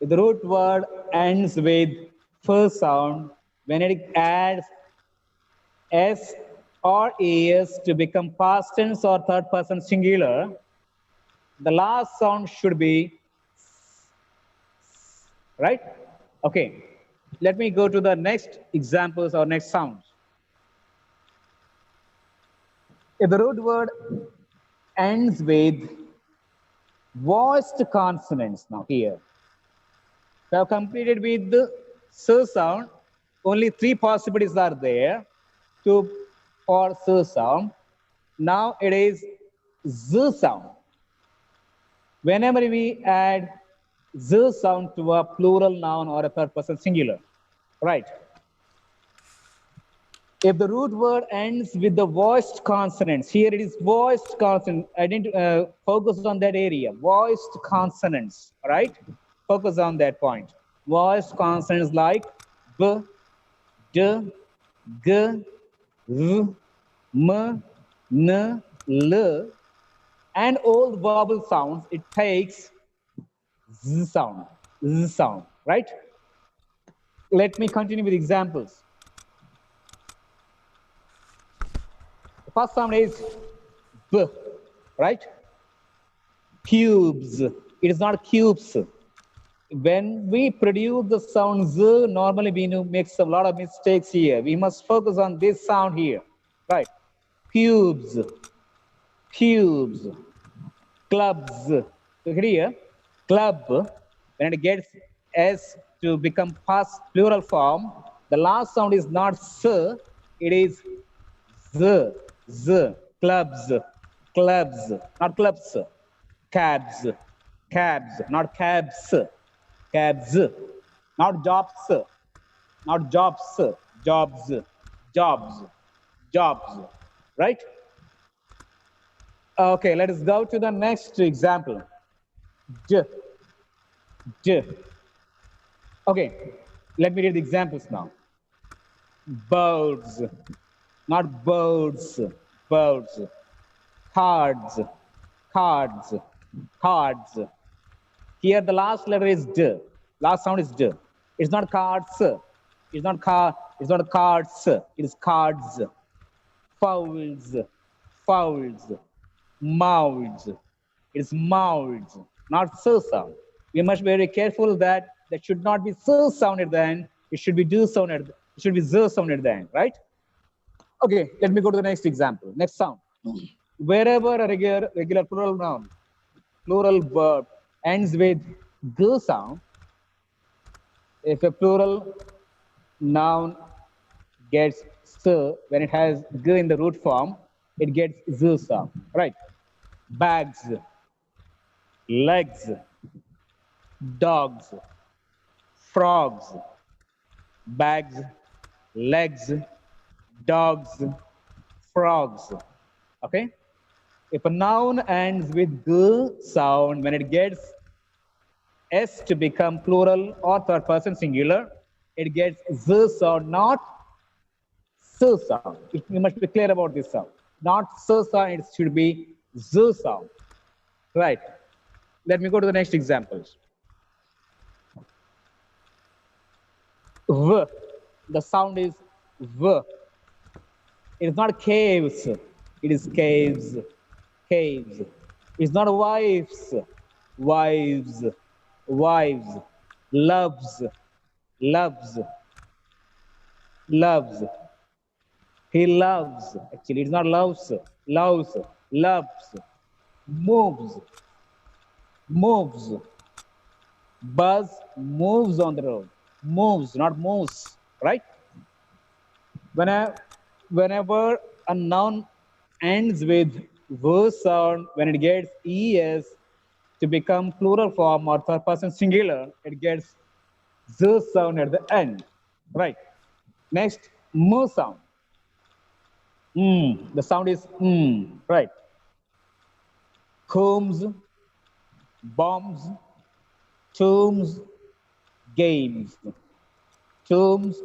The root word ends with first sound. When it adds s or es to become past tense or third person singular, the last sound should be right. Okay, let me go to the next examples or next sounds. If the root word ends with voiced consonants, now here we have completed with the s sound. Only three possibilities are there for s sound. Now it is z sound. Whenever we add z sound to a plural noun or a third person singular, right? If the root word ends with the voiced consonants, here it is voiced consonant. I didn't focus on that area. Voiced consonants, right? Focus on that point. Voiced consonants like b, d, g, v, m, n, l, and all the vowel sounds. It takes z sound, right? Let me continue with examples. The first sound is B, right? Cubes. It is not cubes. When we produce the sound Z, normally we make a lot of mistakes here. We must focus on this sound here, right? Cubes, cubes, clubs. So here, club, when it gets S to become past plural form, the last sound is not S, it is Z, Z, clubs, clubs, not clubs, cabs, cabs, not cabs, cabs, not jobs, not jobs, jobs, jobs, jobs, right? Okay, let us go to the next example. J, J. Okay, let me read the examples now. Birds, not birds, birds. Cards, cards, cards. Here the last letter is D. Last sound is D. It's not cards. It's not car. It's not cards. It is cards. Fowls, fowls. Mouths. It's mouths, not so sound. We must be very careful that there should not be so sound at the end. It should be do sound at. It should be zo sound at the end, right? Okay, let me go to the next example. Next sound. Wherever a regular plural noun, plural verb ends with g sound, if a plural noun gets s, when it has g in the root form, it gets z sound, right? Bags, legs, dogs, frogs, bags, legs, dogs, frogs. Okay? If a noun ends with g sound, when it gets s to become plural or third person singular, it gets z sound, not s sound. We must be clear about this sound. Not s sound, it should be z sound. Right. Let me go to the next examples. V. The sound is V. It is not caves. It is caves. Caves. It's not wives. Wives. Wives. Loves. Loves. Loves. He loves. Actually, it's not loves. Loves. Loves. Moves. Moves. Bus moves on the road. Moves, not moves, right? Whenever a noun ends with v sound, when it gets es to become plural form or third person singular, it gets z sound at the end, right? Next, m sound. The sound is right? Combs, bombs, tombs, games. Tombs,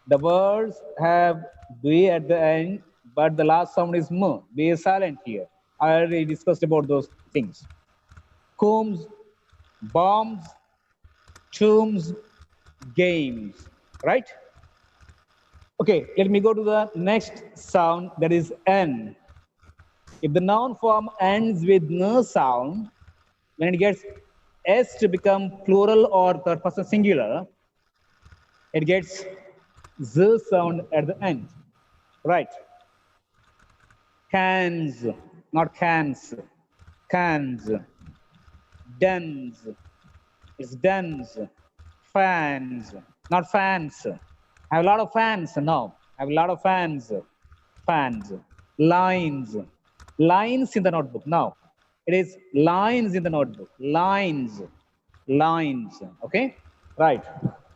the words have b at the end, but the last sound is m. B is silent here. I already discussed about those things. Combs, bombs, tombs, games, right? Okay, let me go to the next sound, that is n. If the noun form ends with n sound, when it gets s to become plural or third person singular, it gets z sound at the end, right? Cans, not cans, cans. Dens, it's dens. Fans, not fans. I have a lot of fans, no. I have a lot of fans, fans. Lines, lines in the notebook, no. It is lines in the notebook, lines, lines, okay? Right.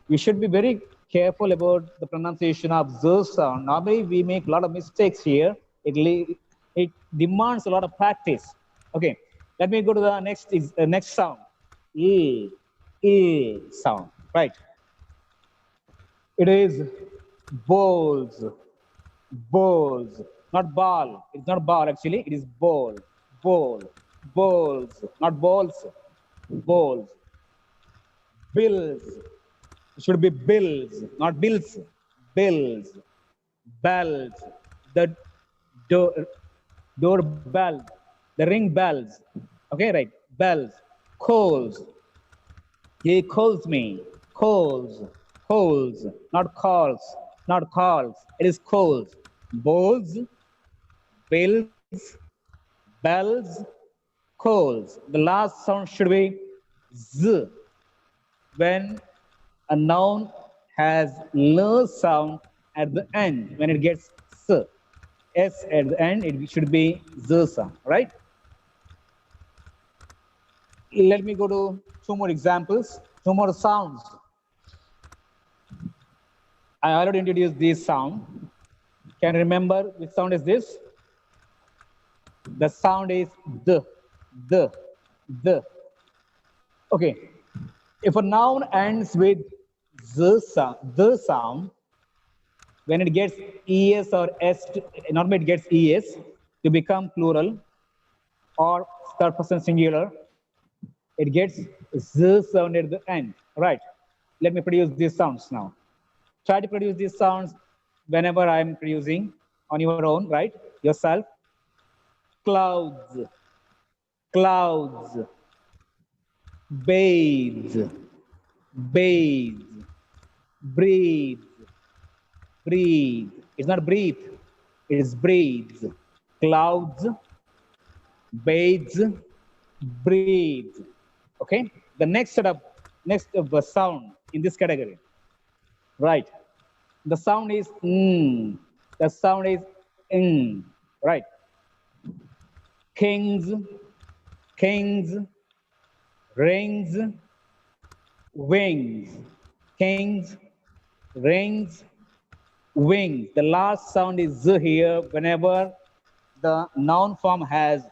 We should be very careful about the pronunciation of z sound. Normally, we make a lot of mistakes here. It demands a lot of practice. Okay, let me go to the next sound. E sound, right? It is balls, balls, not ball. It's not ball actually. It is ball, ball, balls, not balls, balls. Bills, it should be bills, not bills. Bills, bells. The door, doorbell, the ring bells. Okay, right. Bells, calls. He calls me. Calls, calls, not calls, not calls. It is calls. Bowls, bills, bells, calls. The last sound should be z when a noun has l sound at the end. When it gets s at the end, it should be z sound, right? Let me go to two more examples, two more sounds. I already introduced this sound. Can you remember which sound is this? The sound is the, the. Okay. If a noun ends with the sound, when it gets es or s, normally it gets es to become plural or third person singular, it gets z sound at the end, right? Let me produce these sounds now. Try to produce these sounds whenever I'm producing on your own, right? Yourself. Clouds, clouds, bathe, bathe, breathe, breathe. It's not breathe, it is breathe. Clouds, bathes, breathe. Okay? The next next sound in this category. Right. The sound is mm. The sound is in. Right. Kings, kings, rings, wings. Kings, rings, wings. The last sound is z here whenever the noun form has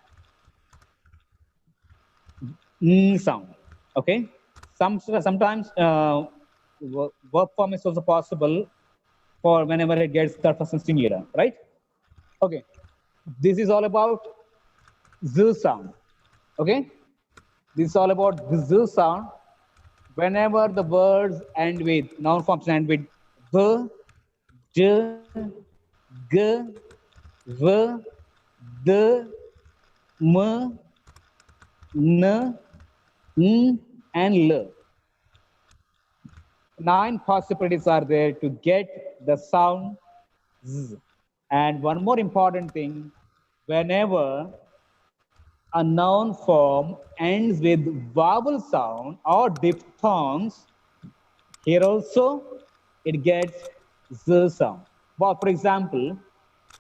n sound. Okay. Sometimes verb form is also possible for whenever it gets third person singular, right? Okay. This is all about z sound. Okay. This is all about the z sound. Whenever the words end with noun forms end with the, j, g, v, the, m, n, n, and l. 9 possibilities are there to get the sound z. And one more important thing, whenever a noun form ends with vowel sound or diphthongs, here also it gets z sound. Well, for example,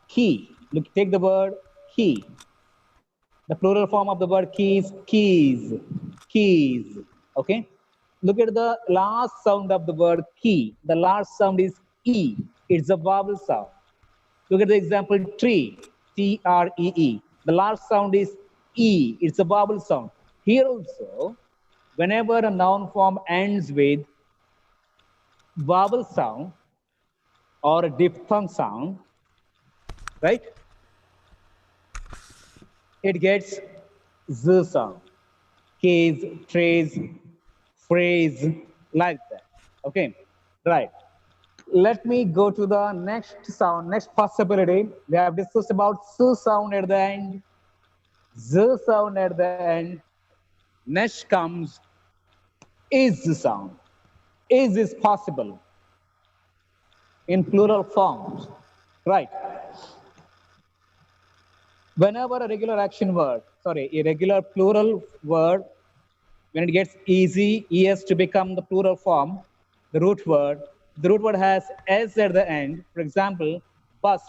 key. Look, take the word key. The plural form of the word keys, keys, keys. Okay. Look at the last sound of the word key. The last sound is E. It's a vowel sound. Look at the example tree, T-R-E-E. The last sound is E. It's a vowel sound. Here also, whenever a noun form ends with vowel sound or a diphthong sound, right? It gets Z sound. Case, trace, phrase, like that. Okay, right. Let me go to the next sound, next possibility. We have discussed about S sound at the end, Z sound at the end. Next comes is sound. Is possible in plural forms, right? Whenever a regular action word, sorry, a regular plural word, when it gets easy, es to become the plural form, the root word has s at the end. For example, bus,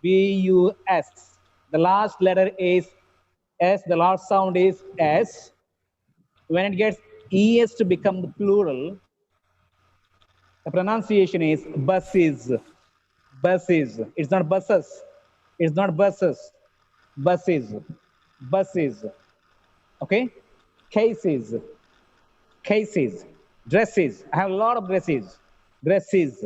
B-U-S. The last letter is s, the last sound is s. When it gets es to become the plural, the pronunciation is buses, buses. It's not buses. It's not buses. Buses, buses. Okay? Cases, cases. Dresses. I have a lot of dresses. Dresses.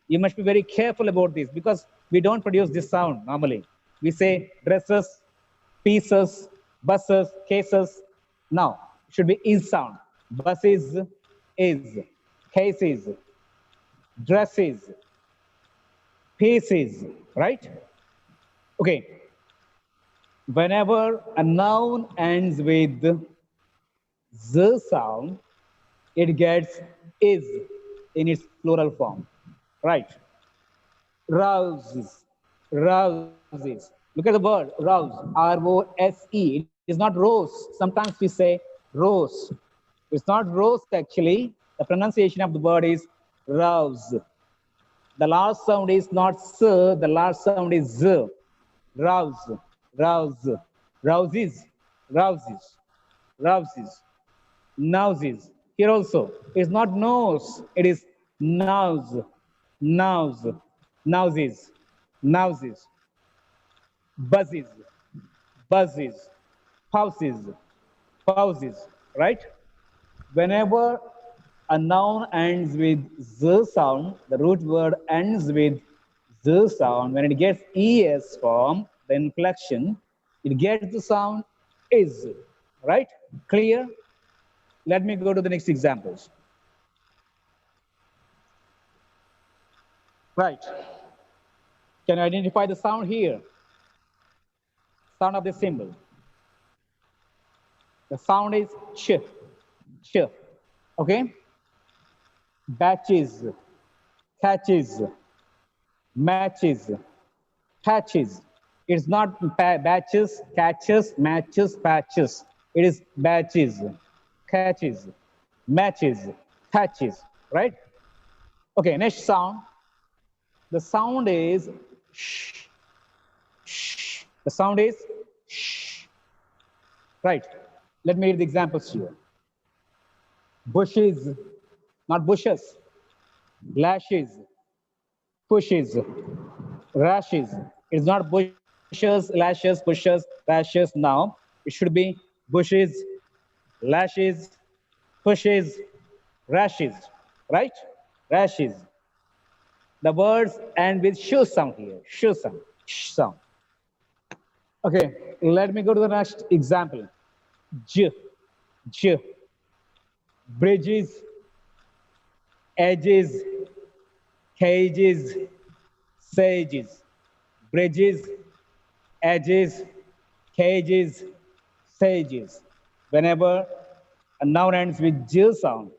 You must be very careful about this because we don't produce this sound normally. We say dresses, pieces, buses, cases. Now, it should be is sound. Buses, is. Cases, dresses, pieces, right? Okay. Whenever a noun ends with z sound, it gets is in its plural form, right? Rouses, rouses. Look at the word rouse, R-O-S-E. It is not rose. Sometimes we say rose. It's not roast actually. The pronunciation of the word is rouse. The last sound is not s, the last sound is z. Rouse, rouse, rouses, rouses, rouses, nouses. Here also, it's not nose, it is nose, nose, nouses, nouses, buzzes, buzzes, houses, houses, right? Whenever a noun ends with z sound, the root word ends with z sound. When it gets es form, the inflection, it gets the sound is. Right? Clear? Let me go to the next examples. Right. Can you identify the sound here? Sound of the symbol. The sound is ch, ch. Okay? Batches, catches, matches, patches. It's not batches, catches, matches, patches. It is batches, catches, matches, patches, right? Okay, next sound. The sound is sh, sh. The sound is sh, right? Let me read the examples here. Bushes, not bushes, lashes, pushes, rashes. It's not bushes, lashes, pushes, rashes now. It should be bushes, lashes, pushes, rashes, right? Rashes. The words end with shu sound here, shu sound, sh sound. Okay, let me go to the next example. J, j, bridges, edges, cages, sages, bridges, edges, cages, sages. Whenever a noun ends with j sound,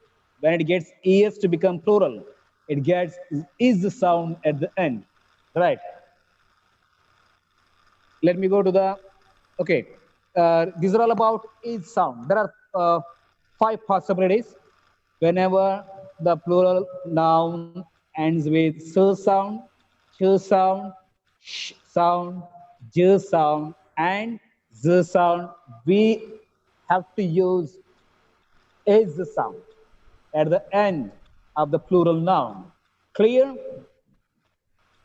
when it gets es to become plural, it gets is sound at the end. Right. Let me go to the, okay. These are all about is sound. There are five possibilities. Whenever the plural noun ends with s sound, ch sound, sh sound, j sound, and z sound, we have to use is sound at the end of the plural noun. Clear?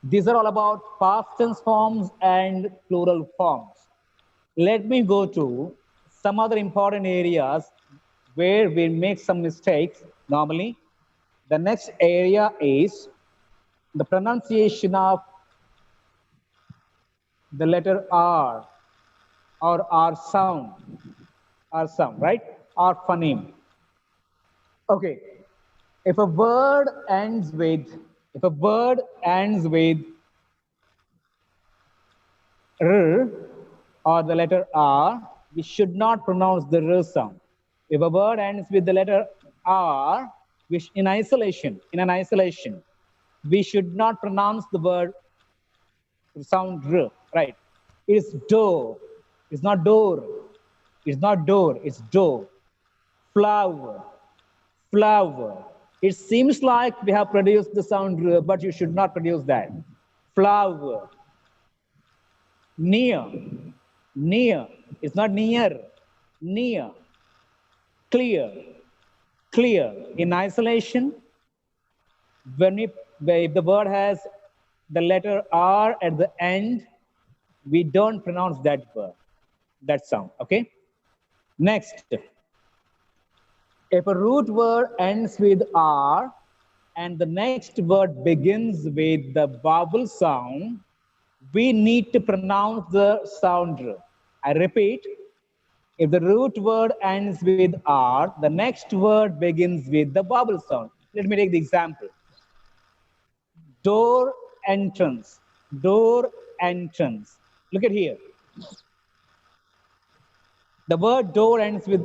These are all about past tense forms and plural forms. Let me go to some other important areas where we make some mistakes normally. The next area is the pronunciation of the letter R or R sound, right? R phoneme. Okay, if a word ends with, if a word ends with R or the letter R, we should not pronounce the R sound. If a word ends with the letter R, which in an isolation, we should not pronounce the word sound R, right? It's door. It's not door. It's not door. It's door. Flower. Flower. It seems like we have produced the sound R, but you should not produce that. Flower. Near. Near. It's not near. Near. Clear. Clear. In isolation, when we, if the word has the letter R at the end, we don't pronounce that word, that sound, okay? Next, if a root word ends with R and the next word begins with the vowel sound, we need to pronounce the sound R. I repeat, if the root word ends with R, the next word begins with the vowel sound. Let me take the example. Door entrance, door entrance. Look at here. The word door ends with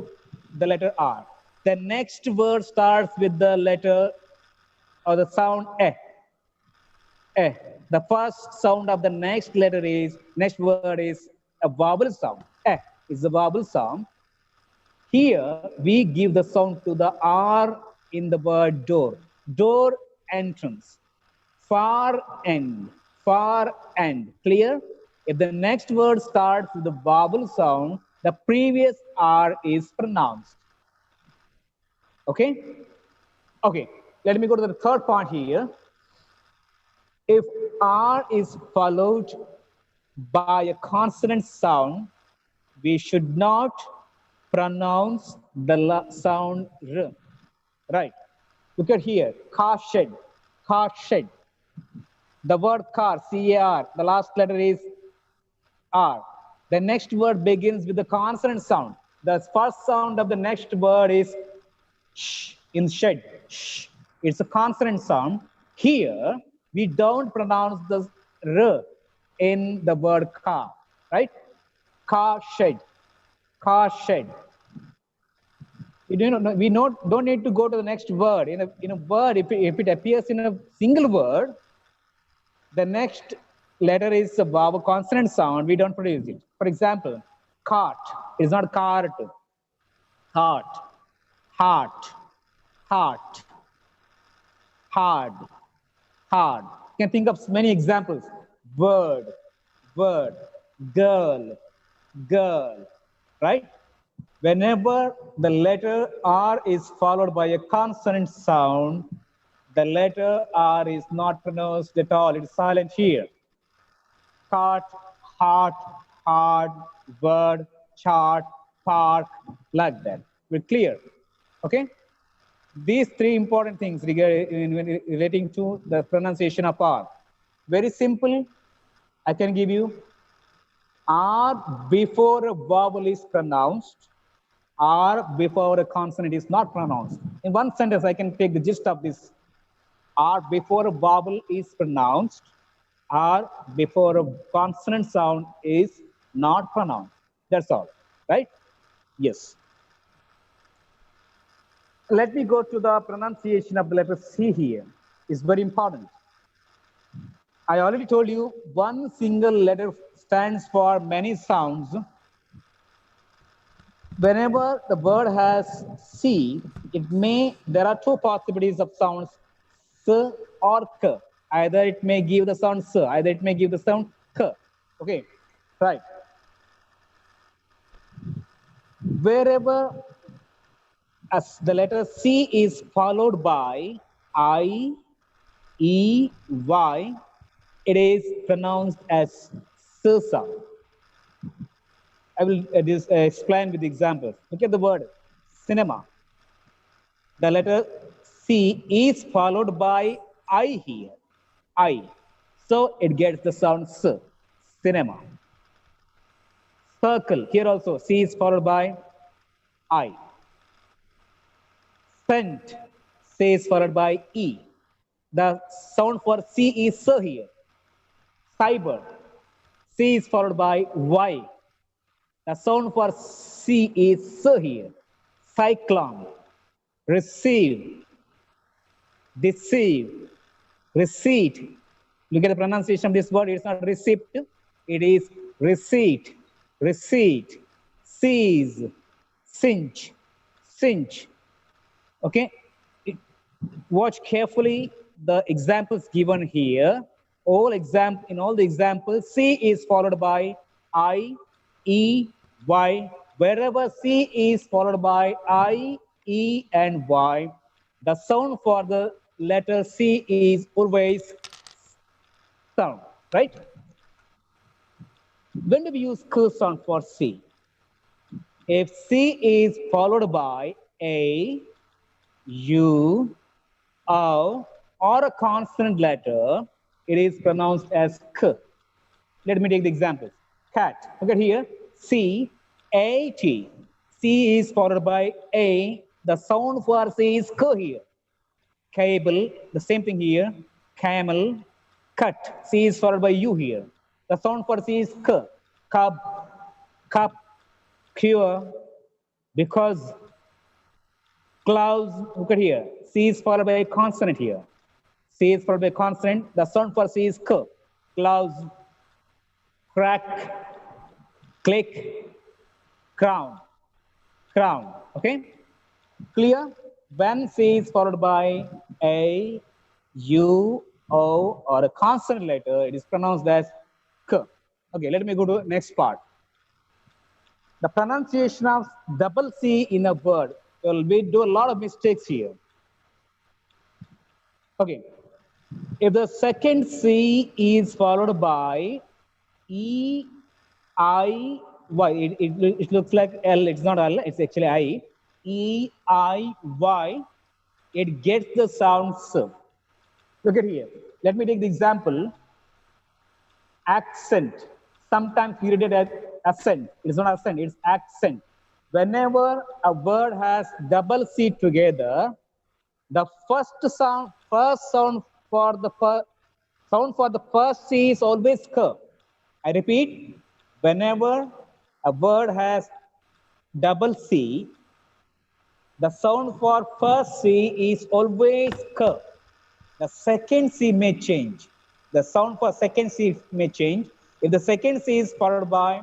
the letter R. The next word starts with the letter or the sound E. E. The first sound of the next word is a vowel sound. E is a vowel sound. Here we give the sound to the R in the word door. Door, entrance. Far end, far end. Clear? If the next word starts with the vowel sound, the previous R is pronounced. Okay? Okay, let me go to the third part here. If R is followed by a consonant sound, we should not pronounce the sound R. Right? Look at here, car shed, car shed. The word car, C-A-R, the last letter is R. The next word begins with the consonant sound. The first sound of the next word is sh in shed. Sh. It's a consonant sound. Here, we don't pronounce the R in the word car, right? Car shed, car shed. Don't need to go to the next word. In a word, if it appears in a single word, the next letter is a vowel consonant sound, we don't produce it. For example, cart is not cart, heart, heart, heart, hard, hard. You can think of many examples. Word, word, girl, girl, right? Whenever the letter R is followed by a consonant sound, the letter R is not pronounced at all. It's silent here. Cart, heart, hard, word, chart, park, like that. We're clear. Okay? These three important things relating to the pronunciation of R. Very simple. I can give you R before a vowel is pronounced, R before a consonant is not pronounced. In one sentence, I can take the gist of this. R before a vowel is pronounced, R before a consonant sound is not pronounced. That's all, right? Yes. Let me go to the pronunciation of the letter C here. It's very important. I already told you one single letter stands for many sounds. Whenever the word has C, there are two possibilities of sounds, S or K. Either it may give the sound S, either it may give the sound K. Okay, right. Wherever as the letter C is followed by I, E, Y, it is pronounced as S sound. I will explain with examples. Look at the word cinema. The letter C is followed by I here, I. So it gets the sound S, cinema. Circle, here also C is followed by I. Scent, C is followed by E. The sound for C is S here. Cyber, C is followed by Y. The sound for C is S here. Cyclone, receive, deceive, receipt. Look at the pronunciation of this word. It's not receipt. It is receipt, receipt, seize, cinch, cinch. Okay. Watch carefully the examples given here. In all the examples, C is followed by I, E, Y. Wherever C is followed by I, E, and Y, the sound for the letter C is always sound, right? When do we use K sound for C? If C is followed by A, U, O, or a consonant letter, it is pronounced as K. Let me take the examples. Cat, look at here, C, A, T. C is followed by A. The sound for C is K here. Cable, the same thing here. Camel, cut. C is followed by U here. The sound for C is K. Cub, cup, cure, because, clouds. Look at here. C is followed by a consonant here. C is followed by a consonant. The sound for C is K. Clouds, crack, click, crown, crown. Okay? Clear? When C is followed by A, U, O, or a consonant letter, it is pronounced as K. Okay, let me go to the next part. The pronunciation of double C in a word. Well, we do a lot of mistakes here. Okay, if the second C is followed by E, I, Y, it looks like L, it's not L, it's actually I. E, I, Y, it gets the sound S. Look at here. Let me take the example. Accent. Sometimes we read it as accent. It's not accent, it's accent. Whenever a word has double C together, the first sound for the first C is always K. I repeat, whenever a word has double C, the sound for first C is always K. The second C may change. The sound for second C may change. If the second C is followed by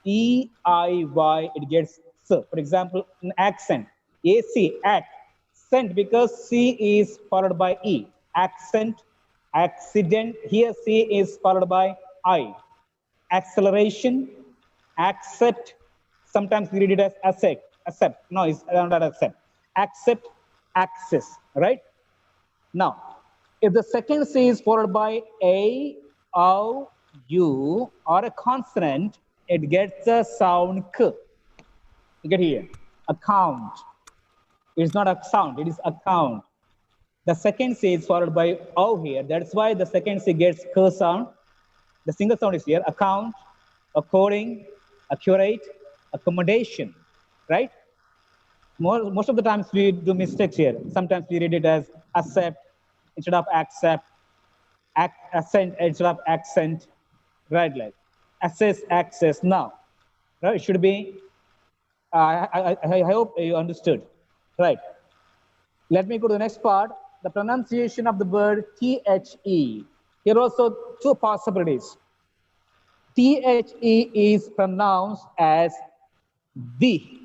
E, I, Y, it gets S. For example, an accent, AC, accent, because C is followed by E. Accent, accident, here C is followed by I. Acceleration, accept, sometimes we read it as accept. No, it's not accept. Accept, access, right? Now, if the second C is followed by A, O, U, or a consonant, it gets the sound K. You get here, account. It's not a sound, it is account. The second C is followed by O here. That's why the second C gets K sound. The single sound is here, account, according, accurate, accommodation, right? Most of the times we do mistakes here. Sometimes we read it as accept instead of accept, accent instead of accent, right? Like assess, access. Now, right? It should be. I hope you understood, right? Let me go to the next part. The pronunciation of the word the. Here also two possibilities. The is pronounced as the.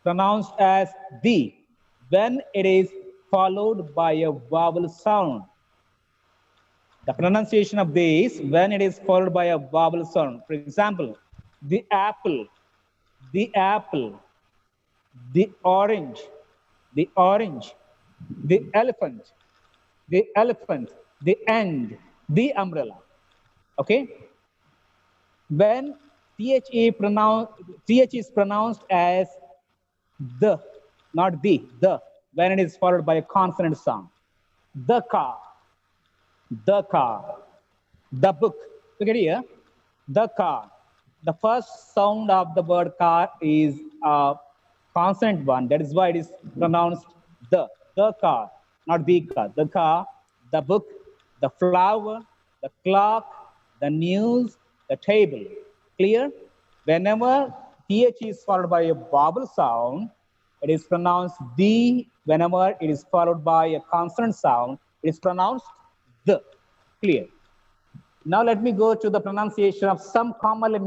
Pronounced as the when it is followed by a vowel sound. The pronunciation of this when it is followed by a vowel sound. For example, the apple, the apple, the orange, the orange, the elephant, the end, the umbrella. Okay? When th is pronounced as the, not the, when it is followed by a consonant sound. The car, the book. Look at here, the car. The first sound of the word car is a consonant one. That is why it is pronounced the car, not the car, the book, the flower, the clock, the news, the table. Clear? Whenever th is followed by a vowel sound, it is pronounced the. Whenever it is followed by a consonant sound, it is pronounced the. Clear? Now let me go to the pronunciation of some commonly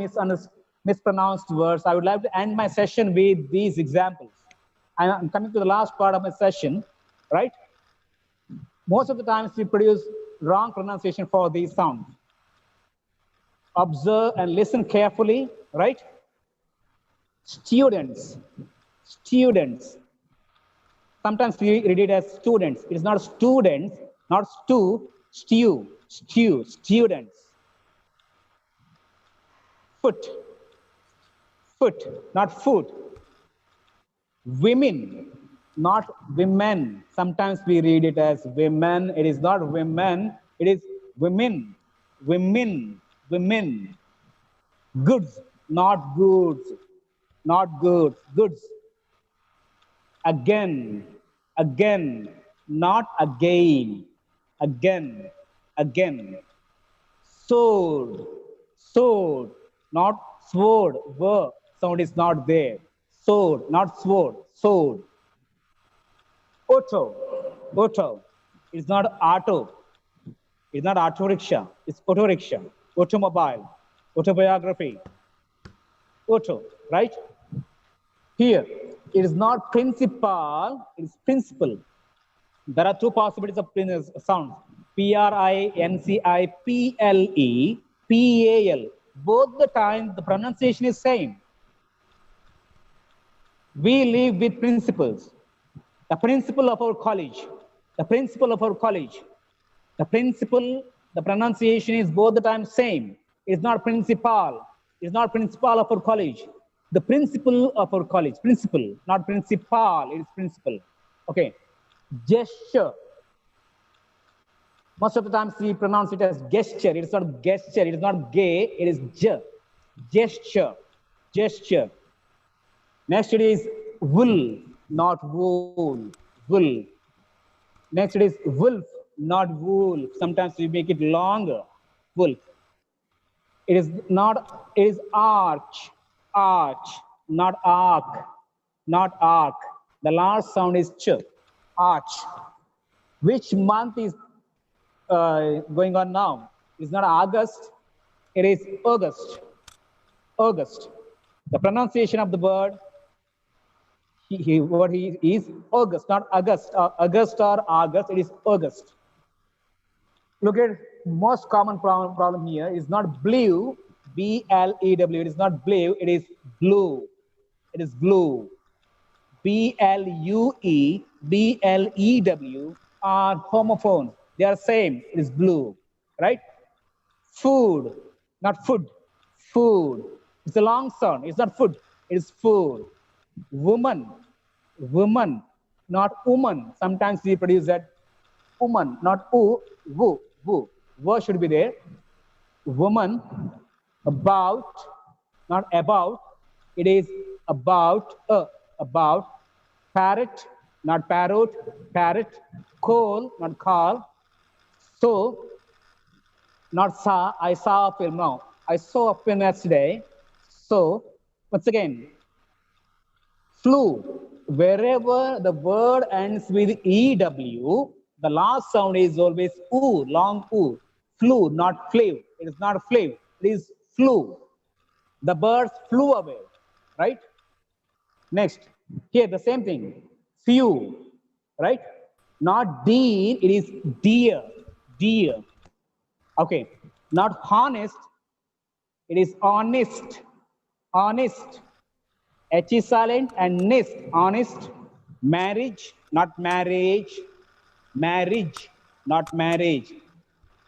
mispronounced words. I would like to end my session with these examples. I'm coming to the last part of my session, right? Most of the times we produce wrong pronunciation for these sounds. Observe and listen carefully, right? Students, students. Sometimes we read it as students. It is not students, not students. Foot, not food. Women, not women. Sometimes we read it as women. It is not women, it is women. Goods, not goods. Goods. Again, not again. Again. Sword, not sword. sound is not there. Sword, not sword, sword. Auto, auto. It's not auto. It's not auto rickshaw. It's auto rickshaw. Automobile, autobiography. Auto, right? Here, it is not principal, it is principal. There are two possibilities of sounds. P-R-I-N-C-I-P-L-E, P-A-L. Both the times, the pronunciation is same. We live with principles. The principle of our college. The principle of our college. The principle, the pronunciation is both the time same. It's not principal. It's not principal of our college. The principle of our college. Principle, not principal. It is principle. Okay. Gesture. Most of the times we pronounce it as gesture. It is not gesture. It is not gay. It is gesture. Gesture. Next it is wool, not wool. Wool. Next it is wolf, not wool. Sometimes we make it longer. Wolf. It is not. It is arch. Arch, not arc. Not arc. The last sound is ch. Arch. Which month is going on now? It's not August. It is August. August. The pronunciation of the word. What he is August, not August. August or August. It is August. Look at most common problem here is not blue. B-L-E-W. It is not blue. It is blue. It is blue. B-L-U-E, B-L-E-W are homophones. They are same. It is blue, right? Food, not food. Food. It's a long sound. It's not food. It is food. Woman, woman, not woman. Sometimes we produce that woman, not woo, woo, woo. Word should be there. Woman, about, not about. It is about, about. Parrot, not parrot, parrot. Coal, not call. So, not saw. I saw a film now. I saw a film yesterday. So, once again, flew. Wherever the word ends with EW, the last sound is always oo, long oo. Flew, not flew. It is not flew. It is flew. The birds flew away, right? Next, here the same thing. Few, right? Not deer, it is deer. Deer. Okay. Not honest, it is honest. Honest. H is silent and nest, honest. Marriage, not marriage. Marriage, not marriage.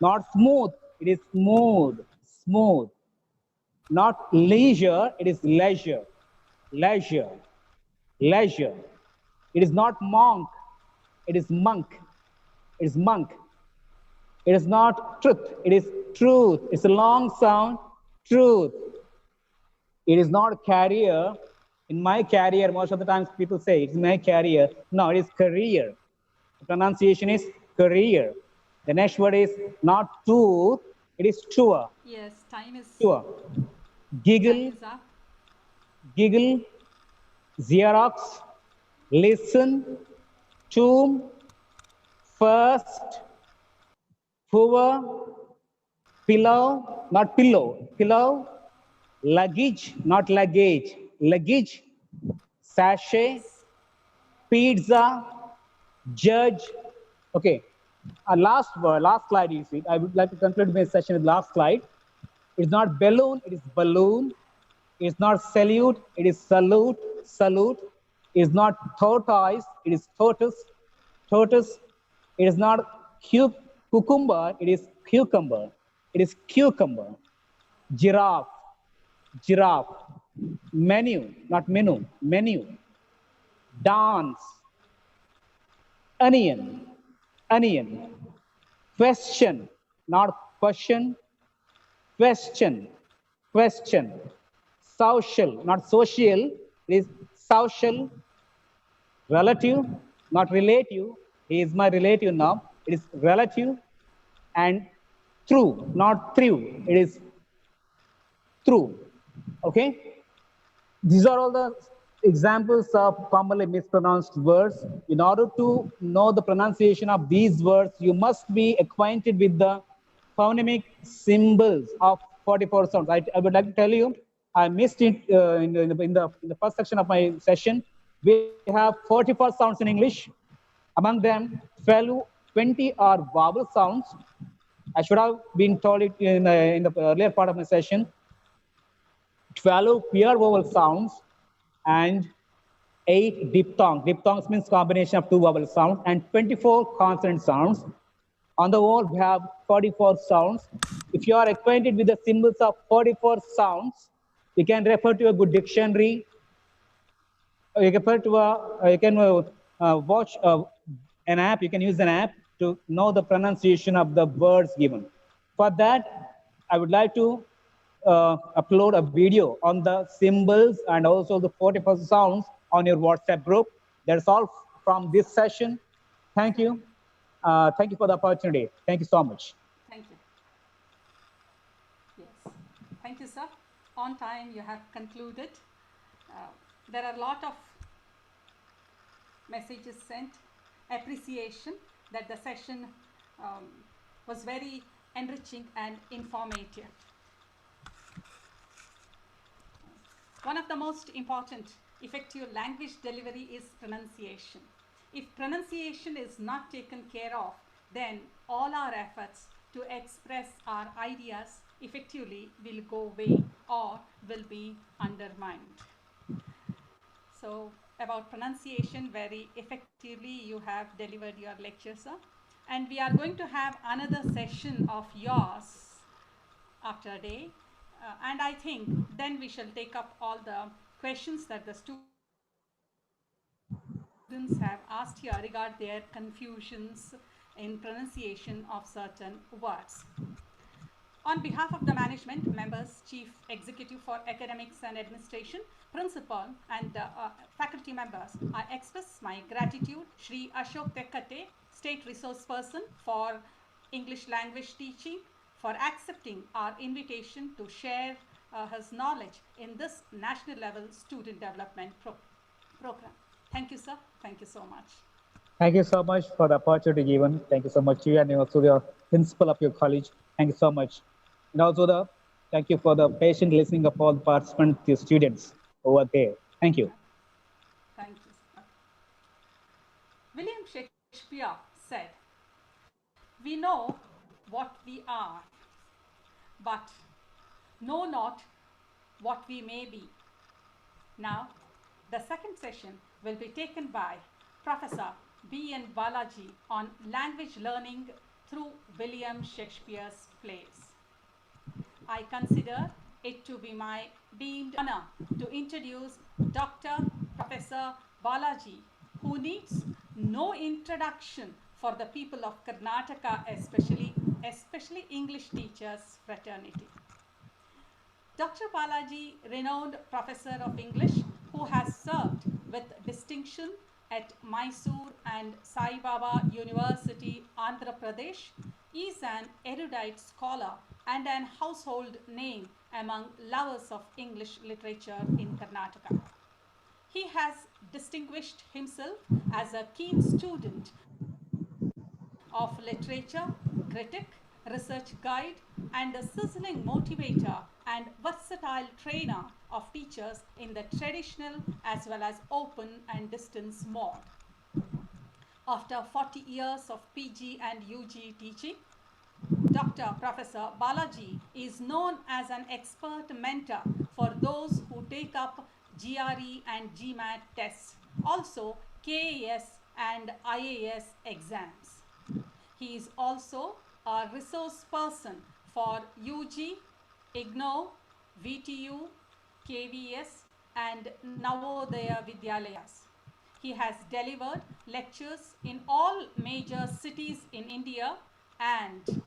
Not smooth, it is smooth. Smooth. Not leisure, it is leisure. Leisure. Leisure. It is not monk, it is monk. It is monk. It is not truth, it is truth. It's a long sound, truth. It is not career. In my career, most of the times people say it's my career. No, it is career. The pronunciation is career. The next word is not tooth, it is tour. Yes, time is Tour. Giggle, time is up. giggle, Xerox, listen, tomb, first, poor, pillow, not pillow, pillow, luggage, not luggage, luggage, sachet, pizza, judge. Okay, last word, last slide you see. I would like to conclude my session with last slide. It's not balloon, it is balloon. It's not salute, it is salute, salute. It's not tortoise, it is tortoise, tortoise. It is not cucumber, it is cucumber. It is cucumber. Giraffe, giraffe. Menu, not menu, menu. Dance. Onion, onion. Question, not question. Question, question. Social, not social. It is social. Relative, not relative. He is my relative now. It is relative. And true, not true. It is true. Okay? These are all the examples of commonly mispronounced words. In order to know the pronunciation of these words, you must be acquainted with the phonemic symbols of 44 sounds. I would like to tell you, I missed it in the first section of my session. We have 44 sounds in English. Among them, 12, 20 are vowel sounds. I should have been told it in the earlier part of my session. 12 pure vowel sounds and 8 diphthongs. Diphthongs means combination of two vowel sounds, and 24 consonant sounds. On the whole, we have 44 sounds. If you are acquainted with the symbols of 44 sounds, you can refer to a good dictionary. You can refer to you can watch an app. You can use an app to know the pronunciation of the words given. For that, I would like to upload a video on the symbols and also the 44 sounds on your WhatsApp group. That's all from this session. Thank you. Thank you for the opportunity. Thank you so much. Thank you. Yes. Thank you, sir. On time, you have concluded. There are a lot of messages sent, appreciation that the session was very enriching and informative. One of the most important effective language delivery is pronunciation. If pronunciation is not taken care of, then all our efforts to express our ideas effectively will go away or will be undermined. So, about pronunciation, very effectively you have delivered your lecture, sir. And we are going to have another session of yours after a day. And I think then we shall take up all the questions that the students have asked here regarding their confusions in pronunciation of certain words. On behalf of the management, members, chief executive for academics and administration, principal and faculty members, I express my gratitude Shri Ashok Tekkate, state resource person for English language teaching, for accepting our invitation to share his knowledge in this national level student development program. Thank you, sir. Thank you so much. Thank you so much for the opportunity given. Thank you so much to you and also the principal of your college. Thank you so much. And also thank you for the patient listening of all the participants, the students over there. Thank you. Thank you, sir. William Shakespeare said, "We know what we are, but know not what we may be." Now, the second session will be taken by Professor B.N. Balaji on language learning through William Shakespeare's plays. I consider it to be my deemed honor to introduce Dr. Professor Balaji, who needs no introduction for the people of Karnataka, especially English teachers fraternity. Dr. Balaji, renowned professor of English who has served with distinction at Mysore and Sai Baba University, Andhra Pradesh, is an erudite scholar and an household name among lovers of English literature in Karnataka. He has distinguished himself as a keen student of literature, critic, research guide, and a sizzling motivator and versatile trainer of teachers in the traditional as well as open and distance mode. After 40 years of PG and UG teaching, Dr. Professor Balaji is known as an expert mentor for those who take up GRE and GMAT tests, also KAS and IAS exams. He is also a resource person for UG, IGNOU, VTU, KVS, and Navodaya Vidyalayas. He has delivered lectures in all major cities in India and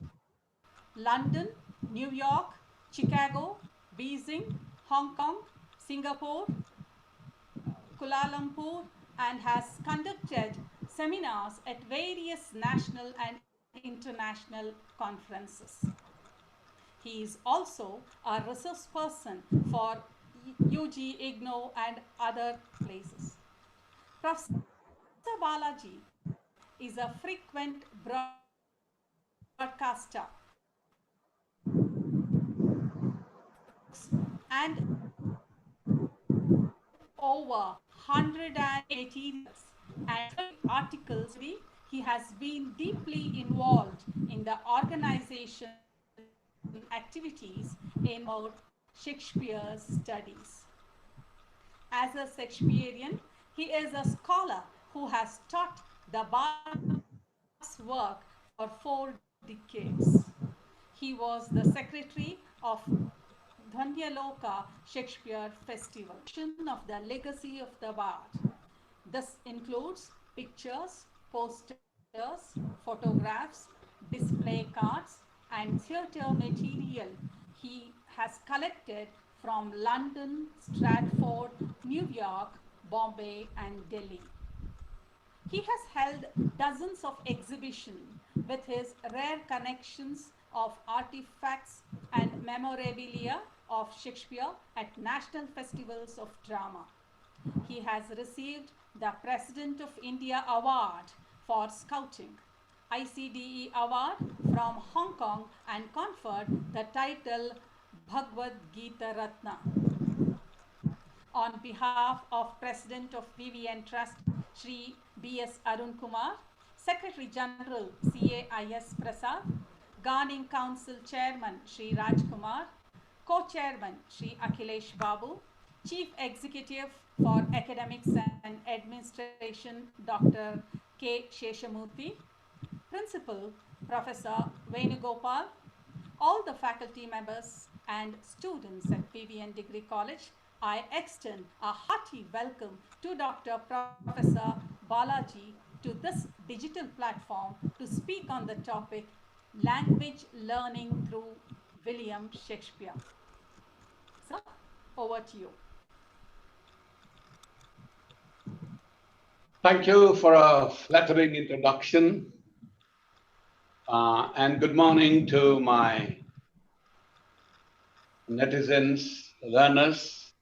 London, New York, Chicago, Beijing, Hong Kong, Singapore, Kuala Lumpur, and has conducted seminars at various national and international conferences. He is also a resource person for UG, IGNO, and other places. Professor Balaji is a frequent broadcaster and over 180 materials and 30 articles. He has been deeply involved in the organization activities in promote Shakespeare's studies. As a Shakespearean, he is a scholar who has taught the Bard's work for 4 decades. He was the secretary of Dhanyaloka Shakespeare Festival, of the legacy of the Bard. This includes pictures, posters, photographs, display cards, and theatre material he has collected from London, Stratford, New York, Bombay, and Delhi. He has held dozens of exhibitions with his rare connections of artifacts and memorabilia of Shakespeare at national festivals of drama. He has received the President of India Award for Scouting, ICDE Award from Hong Kong, and conferred the title Bhagavad Gita Ratna. On behalf of President of V.V.N. Trust, Shri B.S. Arun Kumar, Secretary General CAIS Prasad, Governing Council Chairman Shri Raj Kumar, Co-Chairman Shri Akhilesh Babu, Chief Executive for Academics and Administration Dr. K. Sheshamurthy, Principal Professor Venugopal, all the faculty members and students at V.V.N. Degree College, I extend a hearty welcome to Dr. Professor Balaji to this digital platform to speak on the topic Language Learning through William Shakespeare. Sir, over to you. Thank you for a flattering introduction. And good morning to my netizens, learners,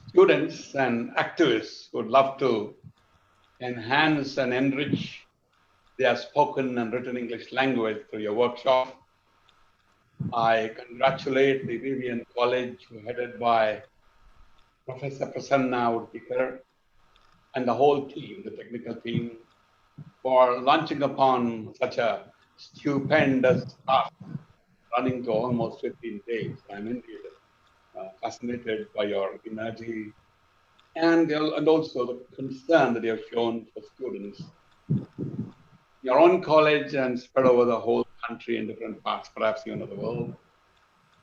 students, and activists who would love to enhance and enrich their spoken and written English language through your workshop. I congratulate the V.V.N. College, headed by Professor Prasanna Udikar, and the whole team, the technical team, for launching upon such a stupendous task, running to almost 15 days. I'm indeed fascinated by your energy and also the concern that you have shown for students. Your own college and spread over the whole country in different parts, perhaps even of the world,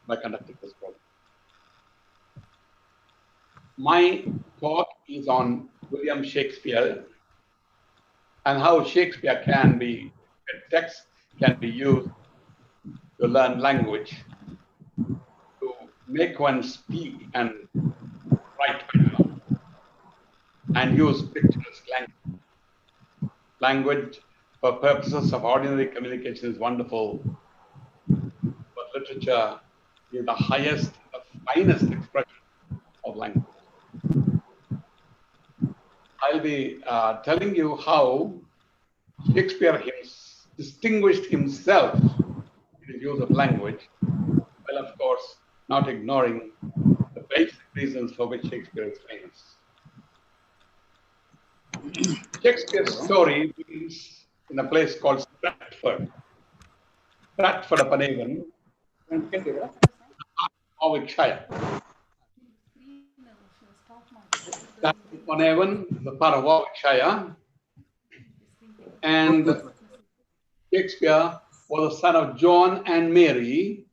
by conducting this program. My talk is on William Shakespeare and how Shakespeare can be, text can be used to learn language, to make one speak and write better, and use picturesque language. Language for purposes of ordinary communication is wonderful, but literature is the highest, the finest expression of language. I'll be telling you how Shakespeare distinguished himself in his use of language, while of course not ignoring the basic reasons for which Shakespeare is famous. Shakespeare's story begins in a place called Stratford. Stratford upon Avon, Warwickshire. Stratford upon Avon is a part of Warwickshire, and Shakespeare was the son of John and Mary,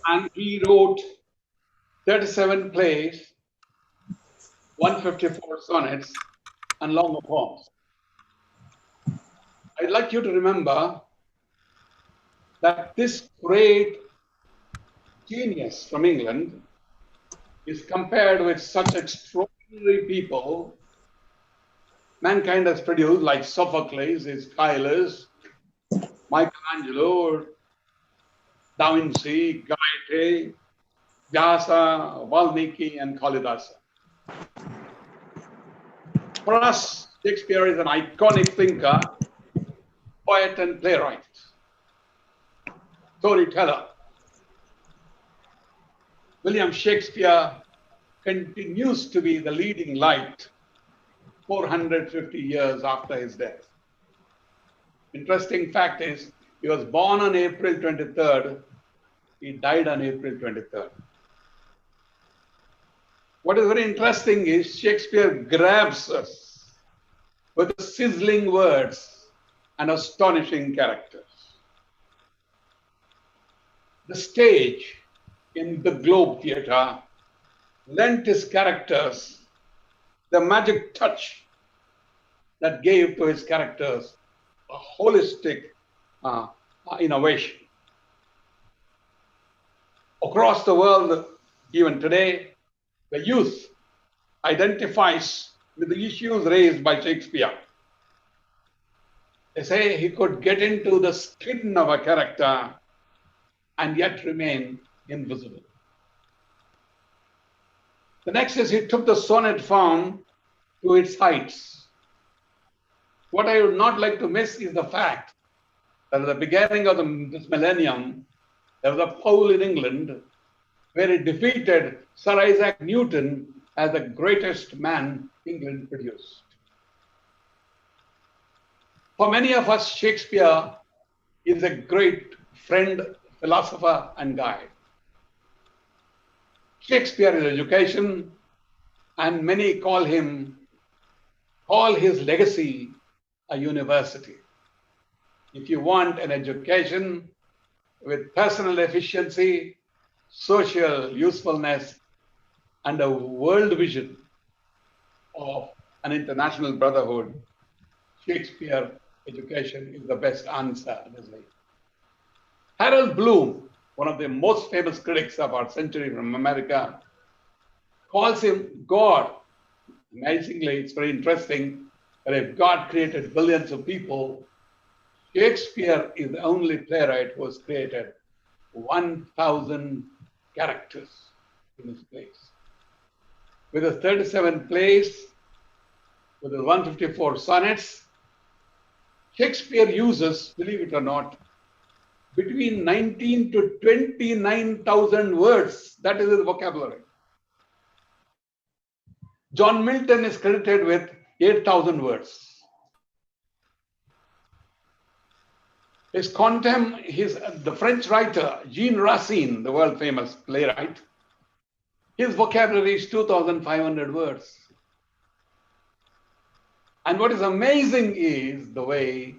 and he wrote 37 plays, 154 sonnets, and longer poems. I'd like you to remember that this great genius from England is compared with such extraordinary people mankind has produced, like Sophocles, Aeschylus, Michelangelo, Da Vinci, Goethe, Vyasa, Valmiki, and Kalidasa. For us, Shakespeare is an iconic thinker, poet, and playwright, storyteller. William Shakespeare continues to be the leading light 450 years after his death. Interesting fact is, he was born on April 23rd, he died on April 23rd. What is very interesting is Shakespeare grabs us with sizzling words and astonishing characters. The stage in the Globe Theatre lent his characters the magic touch that gave to his characters a holistic innovation. Across the world, even today, the youth identifies with the issues raised by Shakespeare. They say he could get into the skin of a character and yet remain invisible. The next is he took the sonnet form to its heights. What I would not like to miss is the fact that at the beginning of this millennium, there was a poll in England where he defeated Sir Isaac Newton as the greatest man England produced. For many of us, Shakespeare is a great friend, philosopher, and guide. Shakespeare is education, and many call his legacy a university. If you want an education with personal efficiency, social usefulness, and a world vision of an international brotherhood, Shakespeare education is the best answer, obviously. Harold Bloom, one of the most famous critics of our century from America, calls him God. Amazingly, it's very interesting that if God created billions of people, Shakespeare is the only playwright who has created 1,000 characters in his plays. With his 37 plays, with his 154 sonnets, Shakespeare uses, believe it or not, between 19 to 29,000 words. That is his vocabulary. John Milton is credited with 8,000 words. The French writer Jean Racine, the world famous playwright, his vocabulary is 2,500 words. And what is amazing is the way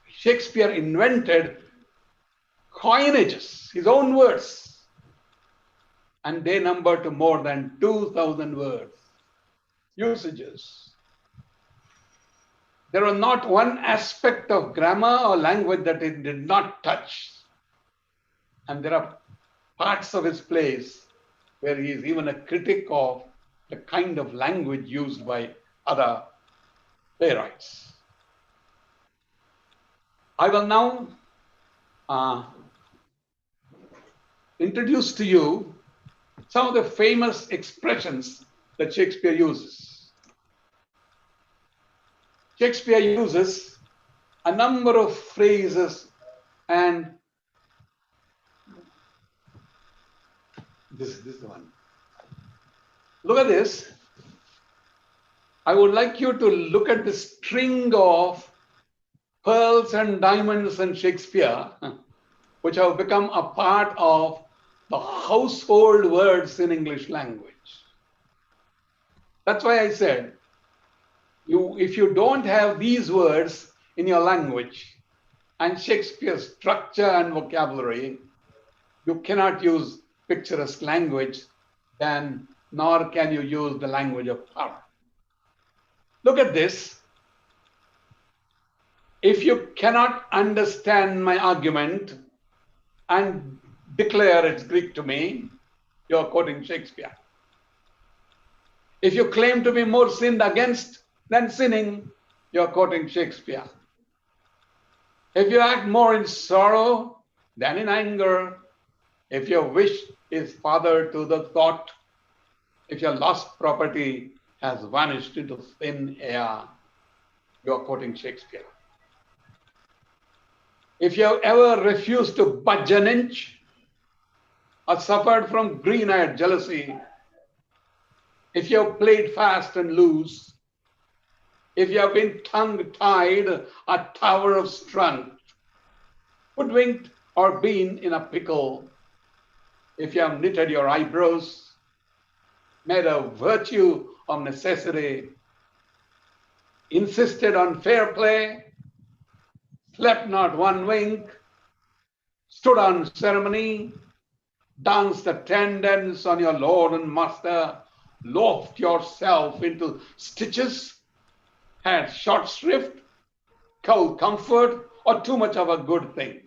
Shakespeare invented coinages, his own words, and they number to more than 2,000 words, usages. There was not one aspect of grammar or language that it did not touch. And there are parts of his plays where he is even a critic of the kind of language used by other playwrights. I will now introduce to you some of the famous expressions that Shakespeare uses. Shakespeare uses a number of phrases, and this is the one. Look at this. I would like you to look at the string of pearls and diamonds in Shakespeare, which have become a part of the household words in English language. That's why I said, if you don't have these words in your language and Shakespeare's structure and vocabulary, you cannot use picturesque language, nor can you use the language of power. Look at this. If you cannot understand my argument and declare it's Greek to me, you're quoting Shakespeare. If you claim to be more sinned against than sinning, you're quoting Shakespeare. If you act more in sorrow Then in anger, if your wish is father to the thought, if your lost property has vanished into thin air, you are quoting Shakespeare. If you have ever refused to budge an inch or suffered from green-eyed jealousy, if you have played fast and loose, if you have been tongue-tied a tower of strength, hoodwinked or been in a pickle, if you have knitted your eyebrows, made a virtue of necessity, insisted on fair play, slept not one wink, stood on ceremony, danced attendance on your lord and master, loafed yourself into stitches, had short shrift, cold comfort, or too much of a good thing.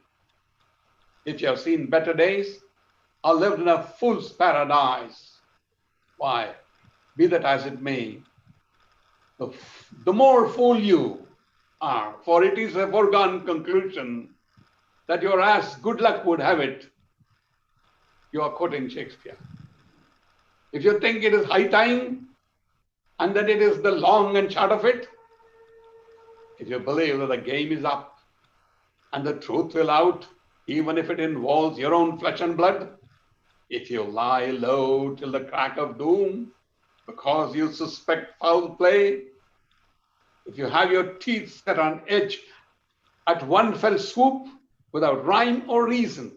If you have seen better days, or lived in a fool's paradise, why, be that as it may, the more fool you are, for it is a foregone conclusion that your as good luck would have it, you are quoting Shakespeare. If you think it is high time and that it is the long and short of it, if you believe that the game is up and the truth will out, even if it involves your own flesh and blood, if you lie low till the crack of doom because you suspect foul play, if you have your teeth set on edge at one fell swoop without rhyme or reason,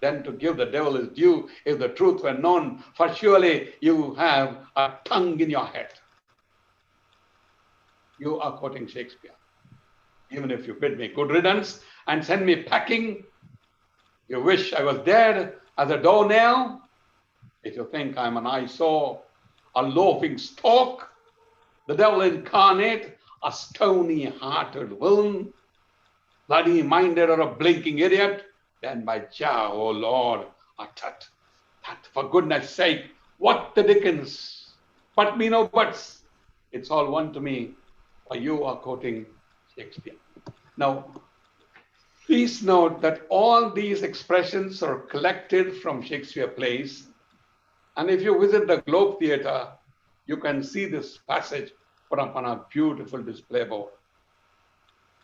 then to give the devil his due, if the truth were known, for surely you have a tongue in your head. You are quoting Shakespeare. Even if you bid me good riddance and send me packing, you wish I was dead as a doornail, if you think I'm an eyesore, a loafing stalk, the devil incarnate, a stony-hearted villain, bloody-minded or a blinking idiot, then by Jah, oh Lord, tut, for goodness sake, what the dickens? But me no buts. It's all one to me, for you are quoting Shakespeare. Now, please note that all these expressions are collected from Shakespeare plays. And if you visit the Globe Theatre, you can see this passage put up on a beautiful display board.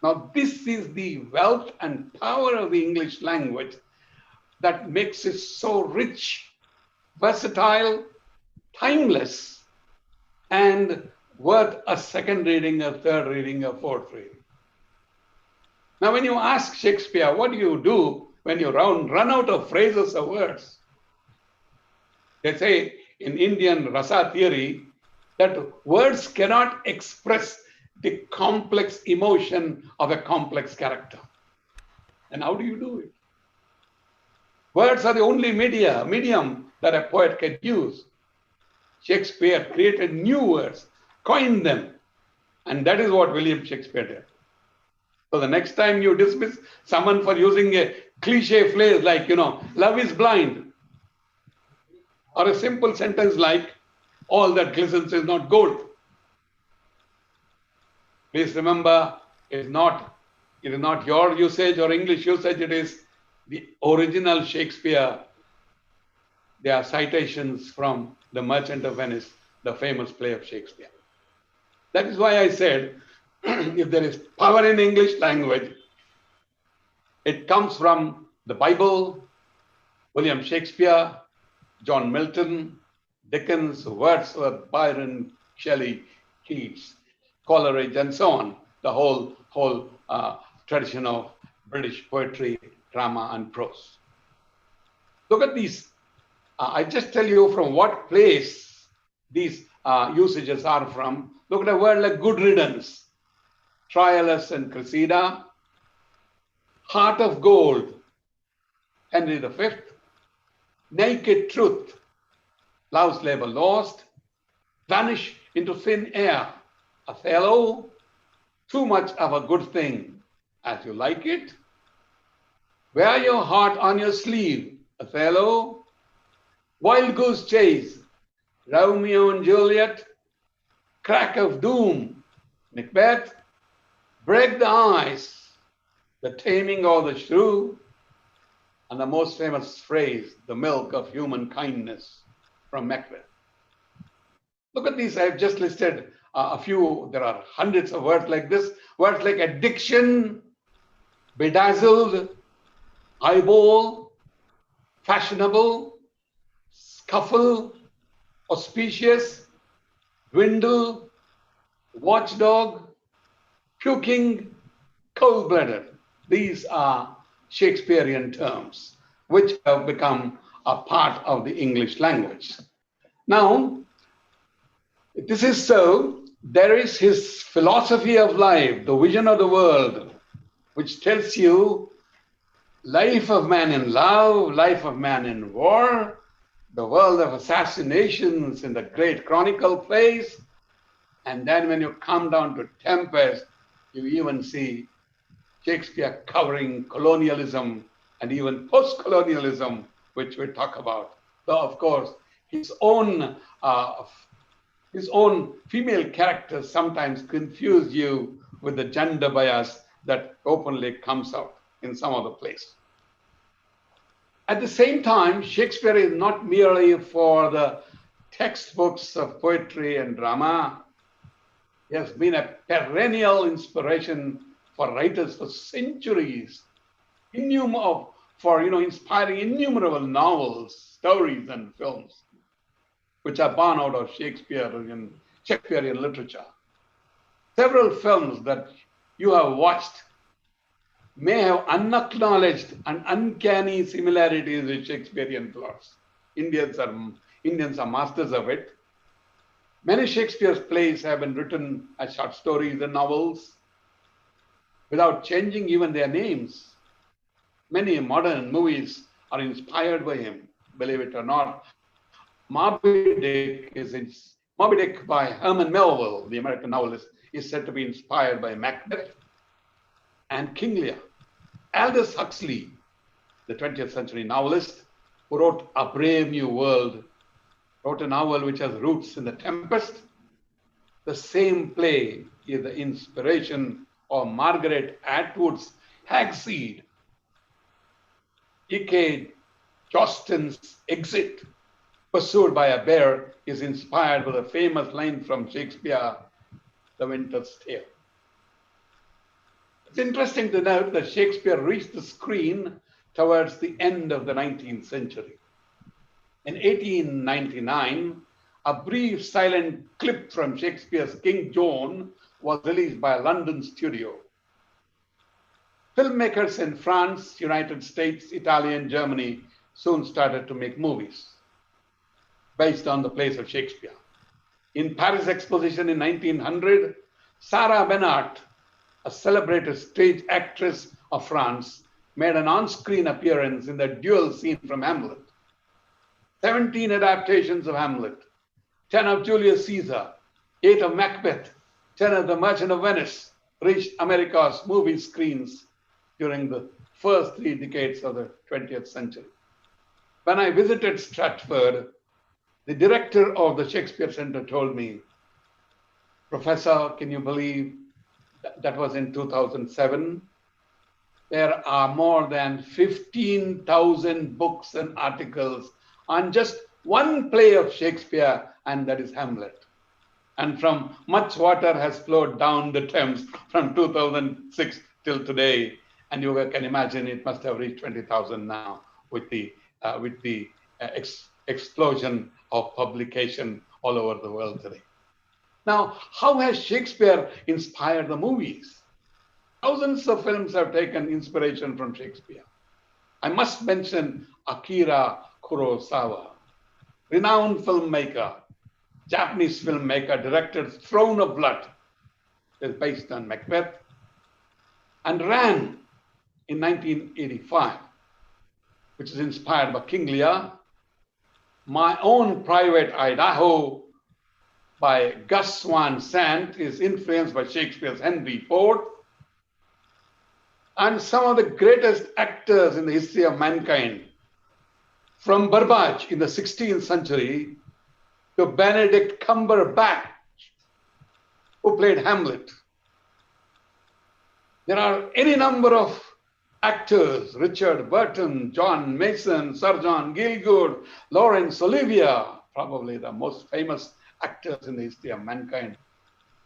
Now, this is the wealth and power of the English language that makes it so rich, versatile, timeless, and worth a second reading, a third reading, a fourth reading. Now, when you ask Shakespeare, what do you do when you run out of phrases or words? They say in Indian rasa theory that words cannot express the complex emotion of a complex character. And how do you do it? Words are the only medium that a poet can use. Shakespeare created new words, coined them, and that is what William Shakespeare did. So the next time you dismiss someone for using a cliche phrase like, love is blind, or a simple sentence like, all that glistens is not gold. Please remember, it is not your usage or English usage, it is the original Shakespeare. They are citations from The Merchant of Venice, the famous play of Shakespeare. That is why I said, if there is power in English language, it comes from the Bible, William Shakespeare, John Milton, Dickens, Wordsworth, Byron, Shelley, Keats, Coleridge, and so on. The whole tradition of British poetry, drama, and prose. Look at these. I just tell you from what place these usages are from. Look at a word like good riddance, Trialus and Cressida, heart of gold, Henry V, naked truth, love's labor lost, vanish into thin air, Othello, too much of a good thing, as you like it, wear your heart on your sleeve, Othello, wild goose chase, Romeo and Juliet, crack of doom, Macbeth, break the ice, the taming of the shrew, and the most famous phrase, the milk of human kindness, from Macbeth. Look at these. I've just listed a few. There are hundreds of words like this. Words like addiction, bedazzled, eyeball, fashionable, scuffle, auspicious, dwindle, watchdog, puking, cold-blooded. These are Shakespearean terms which have become a part of the English language. Now, this is so, there is his philosophy of life, the vision of the world, which tells you life of man in love, life of man in war, the world of assassinations in the great chronicle plays, and then when you come down to Tempest, you even see Shakespeare covering colonialism and even post-colonialism, which we talk about. Though, of course, his own female characters sometimes confuse you with the gender bias that openly comes out in some other place. At the same time, Shakespeare is not merely for the textbooks of poetry and drama. He has been a perennial inspiration for writers for centuries, inspiring innumerable novels, stories, and films, which are born out of Shakespearean literature. Several films that you have watched may have unacknowledged and uncanny similarities with Shakespearean plots. Indians are masters of it. Many Shakespeare's plays have been written as short stories and novels without changing even their names. Many modern movies are inspired by him, believe it or not. Moby Dick by Herman Melville, the American novelist, is said to be inspired by Macbeth and King Lear. Aldous Huxley, the 20th century novelist, who wrote A Brave New World, wrote a novel which has roots in The Tempest. The same play is the inspiration of Margaret Atwood's Hagseed. E.K. Johnston's Exit, Pursued by a Bear, is inspired by the famous line from Shakespeare, The Winter's Tale. It's interesting to note that Shakespeare reached the screen towards the end of the 19th century. In 1899, a brief silent clip from Shakespeare's King John was released by a London studio. Filmmakers in France, United States, Italy, and Germany soon started to make movies based on the plays of Shakespeare. In Paris Exposition in 1900, Sarah Bernhardt, a celebrated stage actress of France, made an on-screen appearance in the duel scene from Hamlet. 17 adaptations of Hamlet, 10 of Julius Caesar, 8 of Macbeth, 10 of The Merchant of Venice reached America's movie screens during the first 3 decades of the 20th century. When I visited Stratford, the director of the Shakespeare Center told me, "Professor, can you believe that was in 2007? There are more than 15,000 books and articles on just one play of Shakespeare, and that is Hamlet. And from much water has flowed down the Thames from 2006 till today, and you can imagine it must have reached 20,000 now with the explosion of publication all over the world today." Now, how has Shakespeare inspired the movies? Thousands of films have taken inspiration from Shakespeare. I must mention Akira Kurosawa, renowned filmmaker, Japanese filmmaker, directed Throne of Blood, is based on Macbeth, and Ran in 1985, which is inspired by King Lear. My Own Private Idaho by Gus Van Sant is influenced by Shakespeare's Henry IV. And some of the greatest actors in the history of mankind, from Burbage in the 16th century to Benedict Cumberbatch, who played Hamlet. There are any number of Actors: Richard Burton, John Mason, Sir John Gielgud, Laurence Olivier, probably the most famous actors in the history of mankind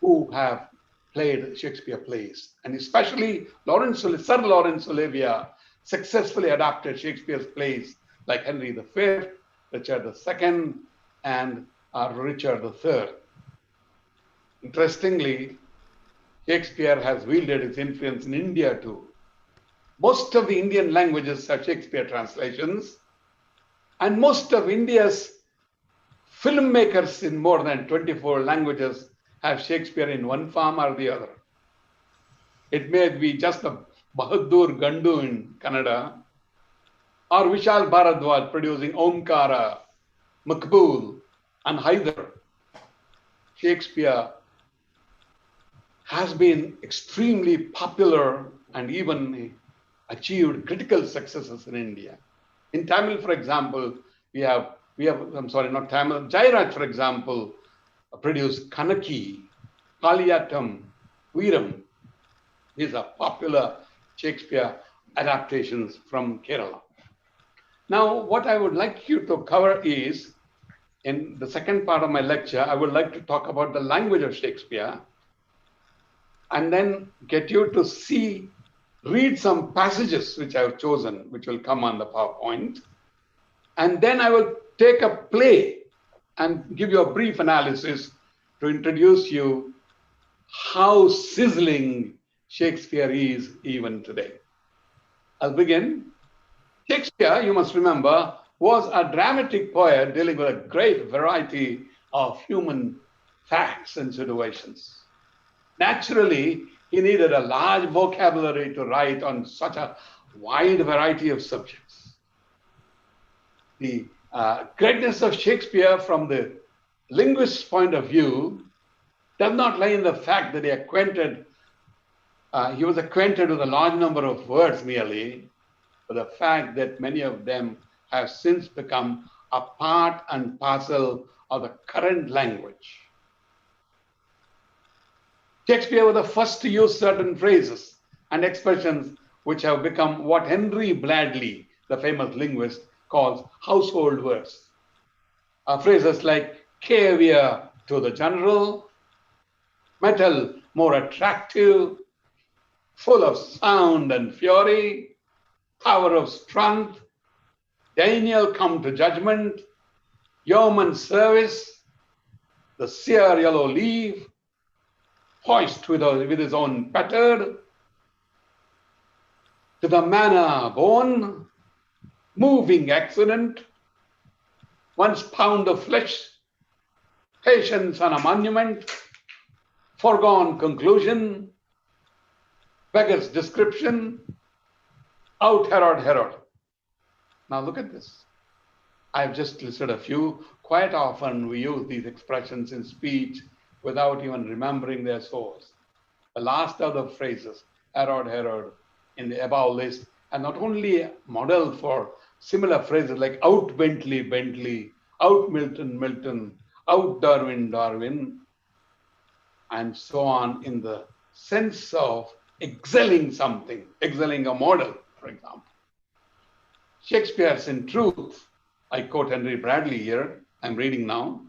who have played Shakespeare plays. And especially Sir Laurence Olivier successfully adapted Shakespeare's plays like Henry V, Richard II, and Richard III. Interestingly, Shakespeare has wielded its influence in India too. Most of the Indian languages have Shakespeare translations, and most of India's filmmakers in more than 24 languages have Shakespeare in one form or the other. It may be just a Bahadur Gandu in Kannada, or Vishal Bharadwaj producing Omkara, Makbul, and Haidar. Shakespeare has been extremely popular and even achieved critical successes in India. In Tamil, for example, Jairaj, for example, produced Kanaki, Kaliyatam, Veeram. These are popular Shakespeare adaptations from Kerala. Now, what I would like you to cover is, in the second part of my lecture, I would like to talk about the language of Shakespeare and then get you to read some passages which I have chosen, which will come on the PowerPoint. And then I will take a play and give you a brief analysis to introduce you how sizzling Shakespeare is even today. I'll begin. Shakespeare, you must remember, was a dramatic poet dealing with a great variety of human facts and situations. Naturally, he needed a large vocabulary to write on such a wide variety of subjects. The greatness of Shakespeare from the linguist's point of view does not lie in the fact that he was acquainted with a large number of words merely, but the fact that many of them have since become a part and parcel of the current language. Shakespeare was the first to use certain phrases and expressions which have become what Henry Bradley, the famous linguist, calls household words. Phrases like caviar to the general, metal more attractive, full of sound and fury, power of strength, Daniel come to judgment, yeoman service, the sere yellow leaf, hoist with his own petard, to the manor born, moving accident, once pound of flesh, patience on a monument, foregone conclusion, beggar's description, out Herod. Now look at this. I've just listed a few. Quite often we use these expressions in speech without even remembering their source. The last of the phrases, Herod, in the above list, are not only a model for similar phrases like out Bentley, out Milton, out Darwin, and so on, in the sense of excelling something, excelling a model, for example. Shakespeare's in truth, I quote Henry Bradley here, I'm reading now.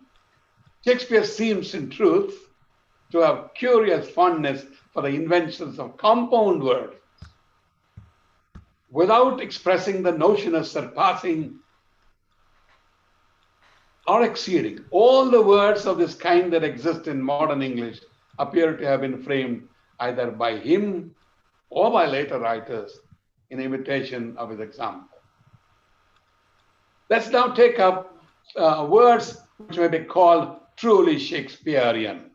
Shakespeare seems in truth to have curious fondness for the inventions of compound words, without expressing the notion of surpassing or exceeding. All the words of this kind that exist in modern English appear to have been framed either by him or by later writers in imitation of his example. Let's now take up words which may be called truly Shakespearean.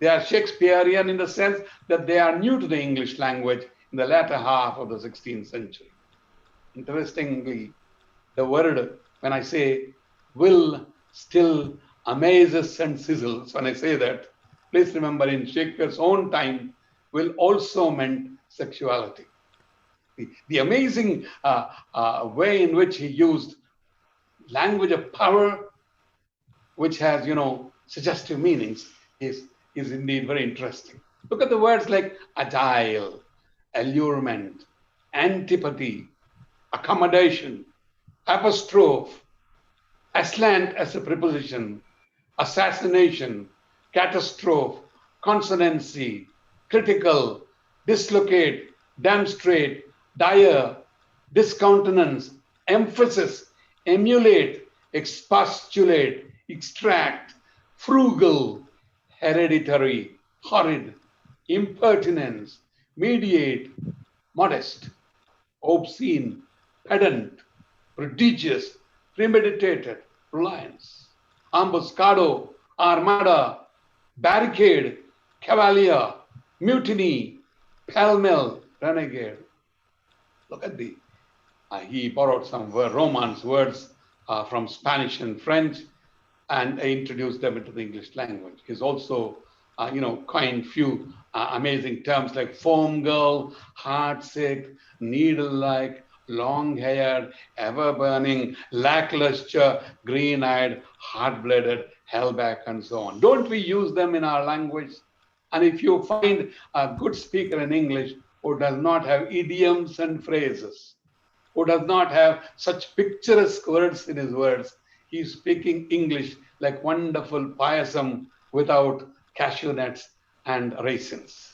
They are Shakespearean in the sense that they are new to the English language in the latter half of the 16th century. Interestingly, the word, when I say will, still, amazes and sizzles, when I say that, please remember in Shakespeare's own time, will also meant sexuality. The amazing way in which he used language of power, which has, suggestive meanings, is indeed very interesting. Look at the words like agile, allurement, antipathy, accommodation, apostrophe, aslant as a preposition, assassination, catastrophe, consonancy, critical, dislocate, demonstrate, dire, discountenance, emphasis, emulate, expostulate, extract, frugal, hereditary, horrid, impertinence, mediate, modest, obscene, pedant, prodigious, premeditated, reliance, ambuscado, armada, barricade, cavalier, mutiny, pell-mell, renegade. Look at he borrowed some Romance words from Spanish and French and introduced them into the English language. He's also, coined few amazing terms like foam girl, heartsick, needle-like, long-haired, ever-burning, lackluster, green-eyed, hard-blooded, hellback, and so on. Don't we use them in our language? And if you find a good speaker in English who does not have idioms and phrases, who does not have such picturesque words in his words, he's speaking English like wonderful payasam without cashew nuts and raisins.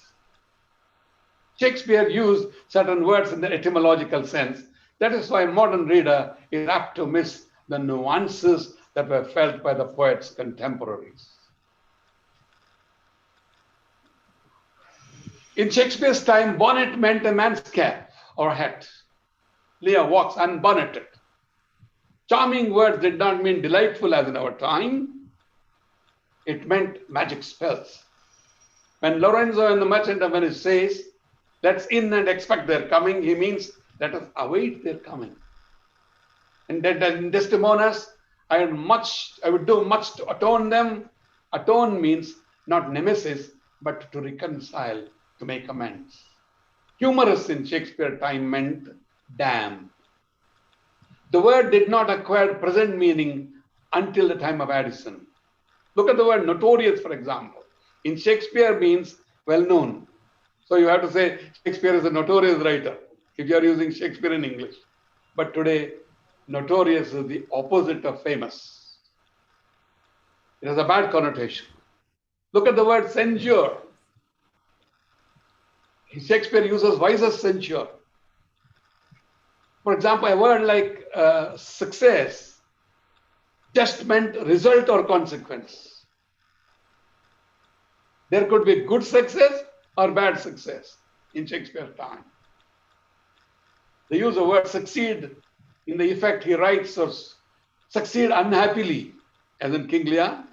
Shakespeare used certain words in the etymological sense. That is why a modern reader is apt to miss the nuances that were felt by the poet's contemporaries. In Shakespeare's time, bonnet meant a man's cap or hat. Lear walks unbonneted. Charming words did not mean delightful as in our time. It meant magic spells. When Lorenzo in The Merchant of Venice says, let's in and expect their coming, he means let us await their coming. And in Desdemona's, I would do much to atone them. Atone means not nemesis, but to reconcile, to make amends. Humorous in Shakespeare time meant damn. The word did not acquire present meaning until the time of Addison. Look at the word notorious, for example. In Shakespeare means well-known. So you have to say Shakespeare is a notorious writer if you are using Shakespeare in English. But today, notorious is the opposite of famous. It has a bad connotation. Look at the word censure. Shakespeare uses wisest censure. For example, a word like success just meant result or consequence. There could be good success or bad success in Shakespeare's time. They use the word succeed in the effect he writes, or succeed unhappily, as in King Lear.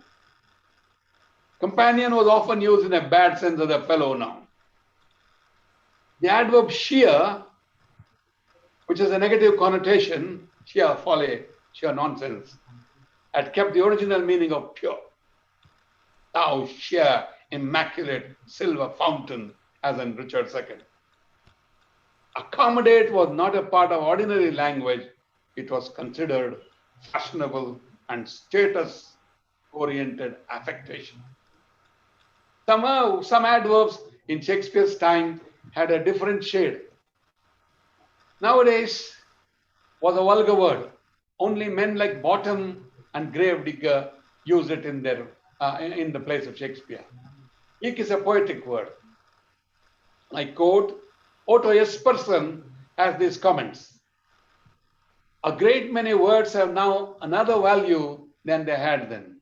Companion was often used in a bad sense as a fellow noun. The adverb sheer, which has a negative connotation, sheer folly, sheer nonsense, had kept the original meaning of pure. Thou sheer, immaculate silver fountain, as in Richard II. Accommodate was not a part of ordinary language. It was considered fashionable and status-oriented affectation. Some adverbs in Shakespeare's time had a different shade. Nowadays was a vulgar word. Only men like Bottom and Gravedigger use it in the place of Shakespeare. Ik is a poetic word. I quote, Otto Jespersen has these comments. A great many words have now another value than they had then.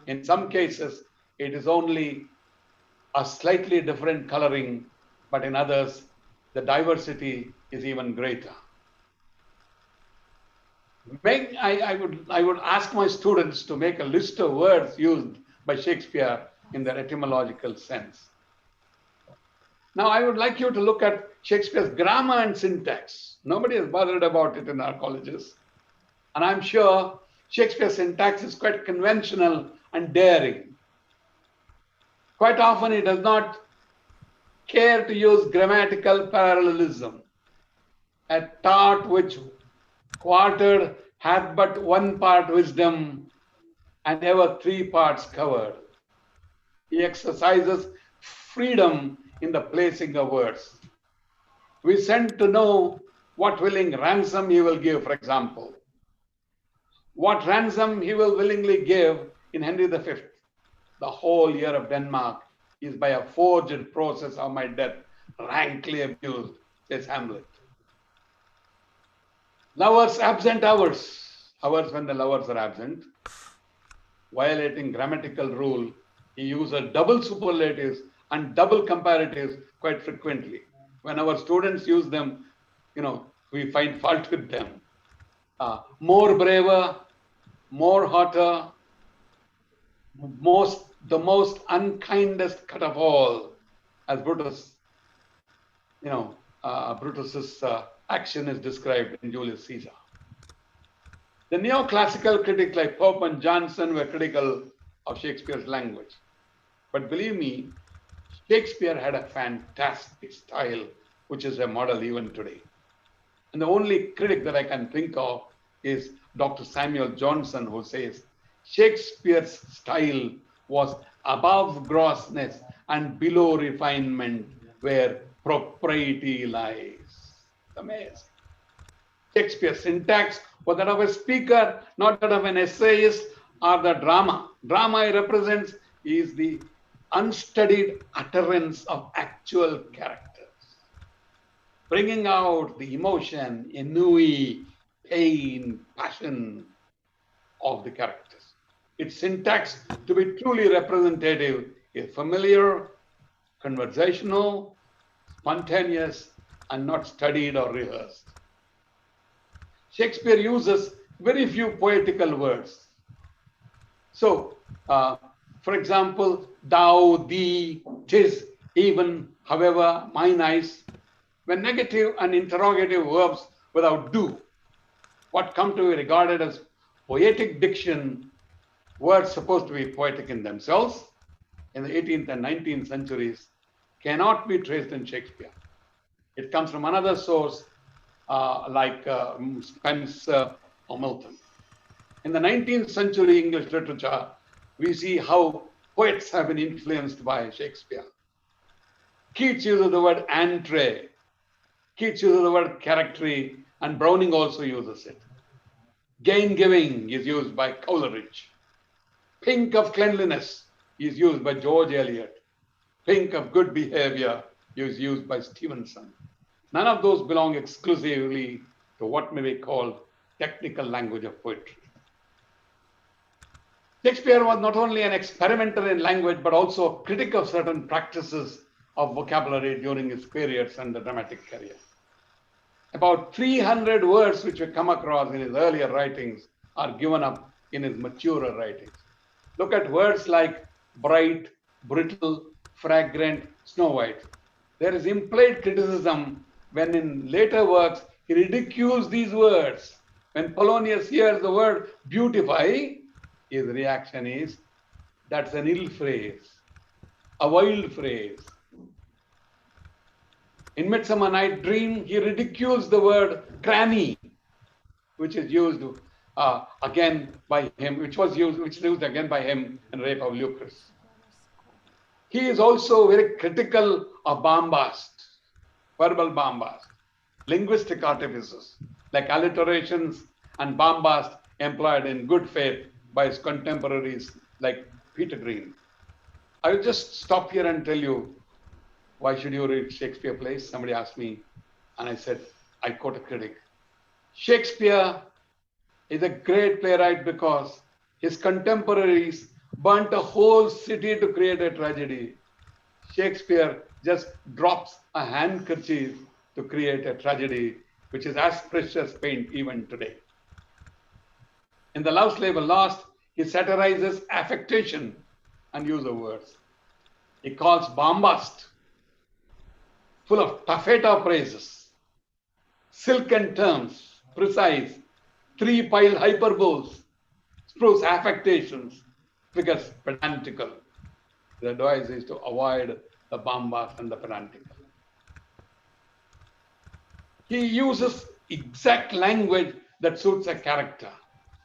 In some cases, it is only a slightly different coloring, but in others, the diversity is even greater. I would ask my students to make a list of words used by Shakespeare in their etymological sense. Now, I would like you to look at Shakespeare's grammar and syntax. Nobody has bothered about it in our colleges. And I'm sure Shakespeare's syntax is quite conventional and daring. Quite often, he does not care to use grammatical parallelism. A tart which quartered hath but one part wisdom, and ever three parts covered. He exercises freedom in the placing of words. We send to know what willing ransom he will give, for example. What ransom he will willingly give in Henry V. The whole year of Denmark is by a forged process of my death, rankly abused, says Hamlet. Lovers absent hours. Hours when the lovers are absent. Violating grammatical rule, he uses double superlatives and double comparatives quite frequently. When our students use them, we find fault with them. More braver, more hotter, the most unkindest cut of all, as Brutus, Brutus's action is described in Julius Caesar. The neoclassical critics like Pope and Johnson were critical of Shakespeare's language. But believe me, Shakespeare had a fantastic style, which is a model even today. And the only critic that I can think of is Dr. Samuel Johnson, who says, Shakespeare's style was above grossness and below refinement, where propriety lies. Amazing. Shakespeare's syntax was that of a speaker, not that of an essayist or the drama. Drama he represents is the unstudied utterance of actual characters, bringing out the emotion, ennui, pain, passion of the characters. Its syntax, to be truly representative, is familiar, conversational, spontaneous, and not studied or rehearsed. Shakespeare uses very few poetical words. So, for example, thou, thee, tis, even, however, mine eyes, when negative and interrogative verbs without do, what come to be regarded as poetic diction, words supposed to be poetic in themselves, in the 18th and 19th centuries, cannot be traced in Shakespeare. It comes from another source, like Spencer or Milton. In the 19th century English literature, we see how poets have been influenced by Shakespeare. Keats uses the word entree. Keats uses the word charactery, and Browning also uses it. Gain-giving is used by Coleridge. Pink of cleanliness is used by George Eliot. Pink of good behavior is used by Stevenson. None of those belong exclusively to what may be called technical language of poetry. Shakespeare was not only an experimenter in language, but also a critic of certain practices of vocabulary during his periods and the dramatic career. About 300 words which we come across in his earlier writings are given up in his maturer writings. Look at words like bright, brittle, fragrant, Snow White. There is implied criticism when in later works he ridicules these words. When Polonius hears the word beautify, his reaction is, that's an ill phrase, a wild phrase. In Midsummer Night Dream, he ridicules the word cranny, which is used again by him, which is used again by him in Rape of Lucrece. He is also very critical of bombast, verbal bombast, linguistic artifices like alliterations and bombast employed in good faith by his contemporaries like Peter Green. I will just stop here and tell you, why should you read Shakespeare plays? Somebody asked me, and I said, I quote a critic. Shakespeare is a great playwright because his contemporaries burnt a whole city to create a tragedy. Shakespeare just drops a handkerchief to create a tragedy, which is as precious as paint even today. In The Love Slave and Lost, he satirizes affectation and use of words. He calls bombast, full of taffeta phrases, silken terms, precise, three-pile hyperboles, spruce affectations, figures pedantical. The advice is to avoid the bombast and the pedantical. He uses exact language that suits a character.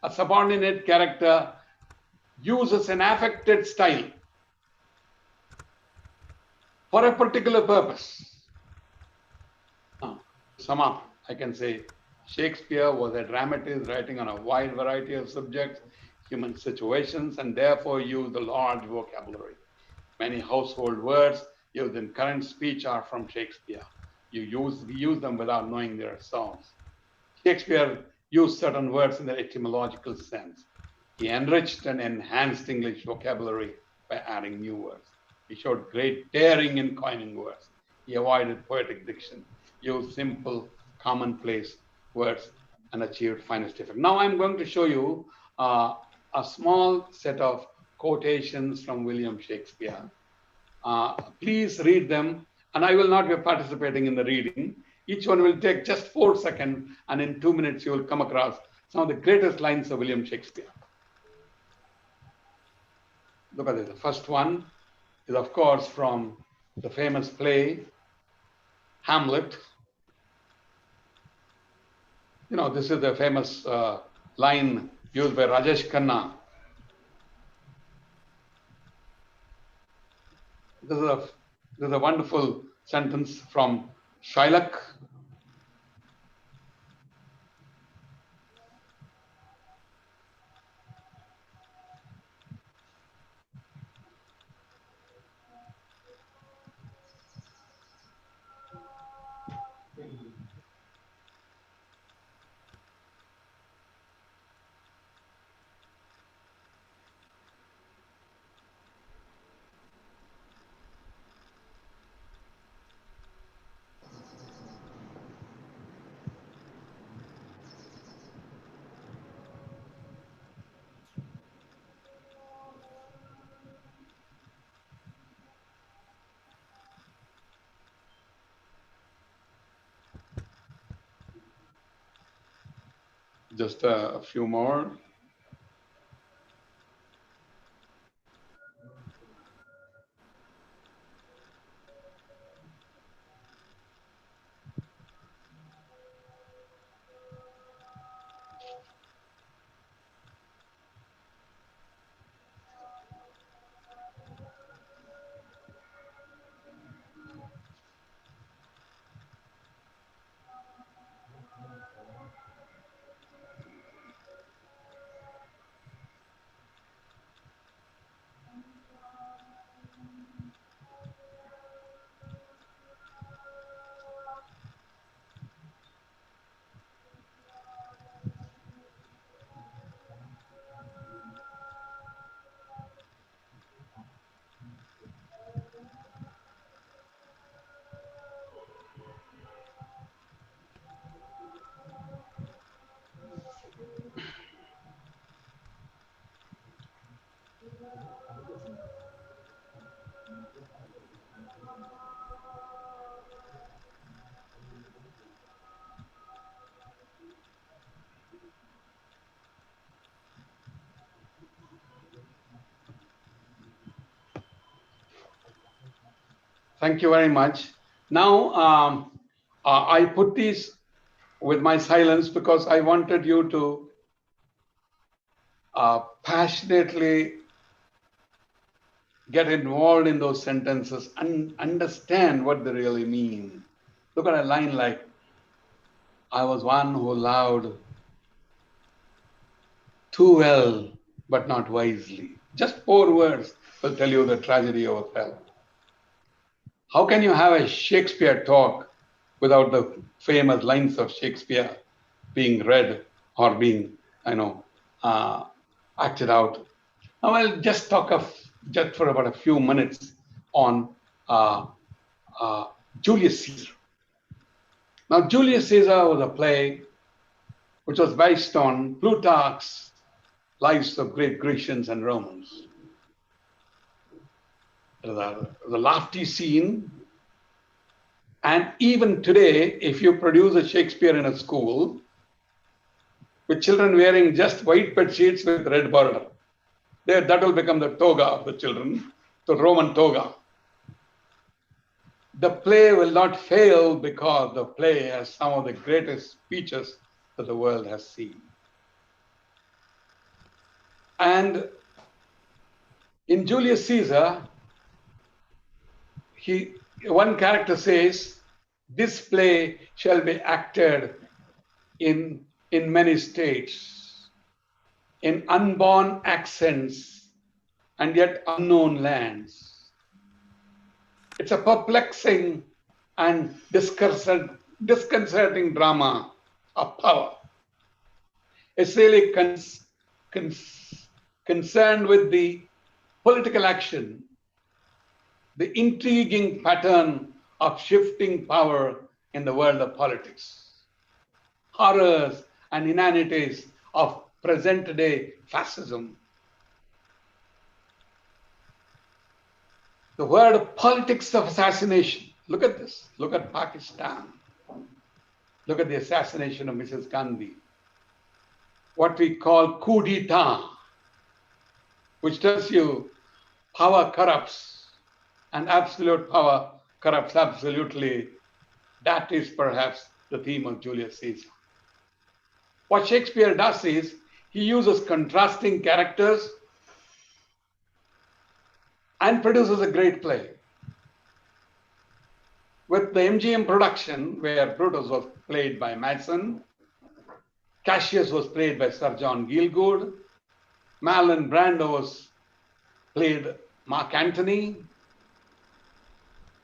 A subordinate character uses an affected style for a particular purpose. Sum up, I can say Shakespeare was a dramatist writing on a wide variety of subjects, human situations, and therefore used a large vocabulary. Many household words used in current speech are from Shakespeare. We use them without knowing their sounds. Shakespeare used certain words in their etymological sense. He enriched and enhanced English vocabulary by adding new words. He showed great daring in coining words. He avoided poetic diction, used simple, commonplace words, and achieved finest effect. Now I'm going to show you a small set of quotations from William Shakespeare. Please read them, and I will not be participating in the reading. Each one will take just 4 seconds, and in 2 minutes you will come across some of the greatest lines of William Shakespeare. Look at this. The first one is, of course, from the famous play Hamlet. You know, this is the famous line used by Rajesh Khanna. This is a wonderful sentence from Shylock. Just a few more. Thank you very much. Now, I put these with my silence because I wanted you to passionately get involved in those sentences and understand what they really mean. Look at a line like, I was one who loved too well, but not wisely. Just 4 words will tell you the tragedy of Othello. How can you have a Shakespeare talk without the famous lines of Shakespeare being read or being, acted out? Now I'll just talk just for about a few minutes on Julius Caesar. Now, Julius Caesar was a play which was based on Plutarch's lives of great Grecians and Romans. The lofty scene, and even today, if you produce a Shakespeare in a school with children wearing just white bed sheets with red border, that will become the toga of the children, the Roman toga. The play will not fail because the play has some of the greatest speeches that the world has seen. And in Julius Caesar, one character says, this play shall be acted in many states, in unborn accents and yet unknown lands. It's a perplexing and disconcerting drama of power. It's really concerned with the political action, the intriguing pattern of shifting power in the world of politics, horrors and inanities of present-day fascism. The word politics of assassination. Look at this. Look at Pakistan. Look at the assassination of Mrs. Gandhi. What we call coup d'etat, which tells you power corrupts and absolute power corrupts absolutely. That is perhaps the theme of Julius Caesar. What Shakespeare does is he uses contrasting characters and produces a great play. With the MGM production, where Brutus was played by Madsen, Cassius was played by Sir John Gielgud, Marlon Brando was played Mark Antony.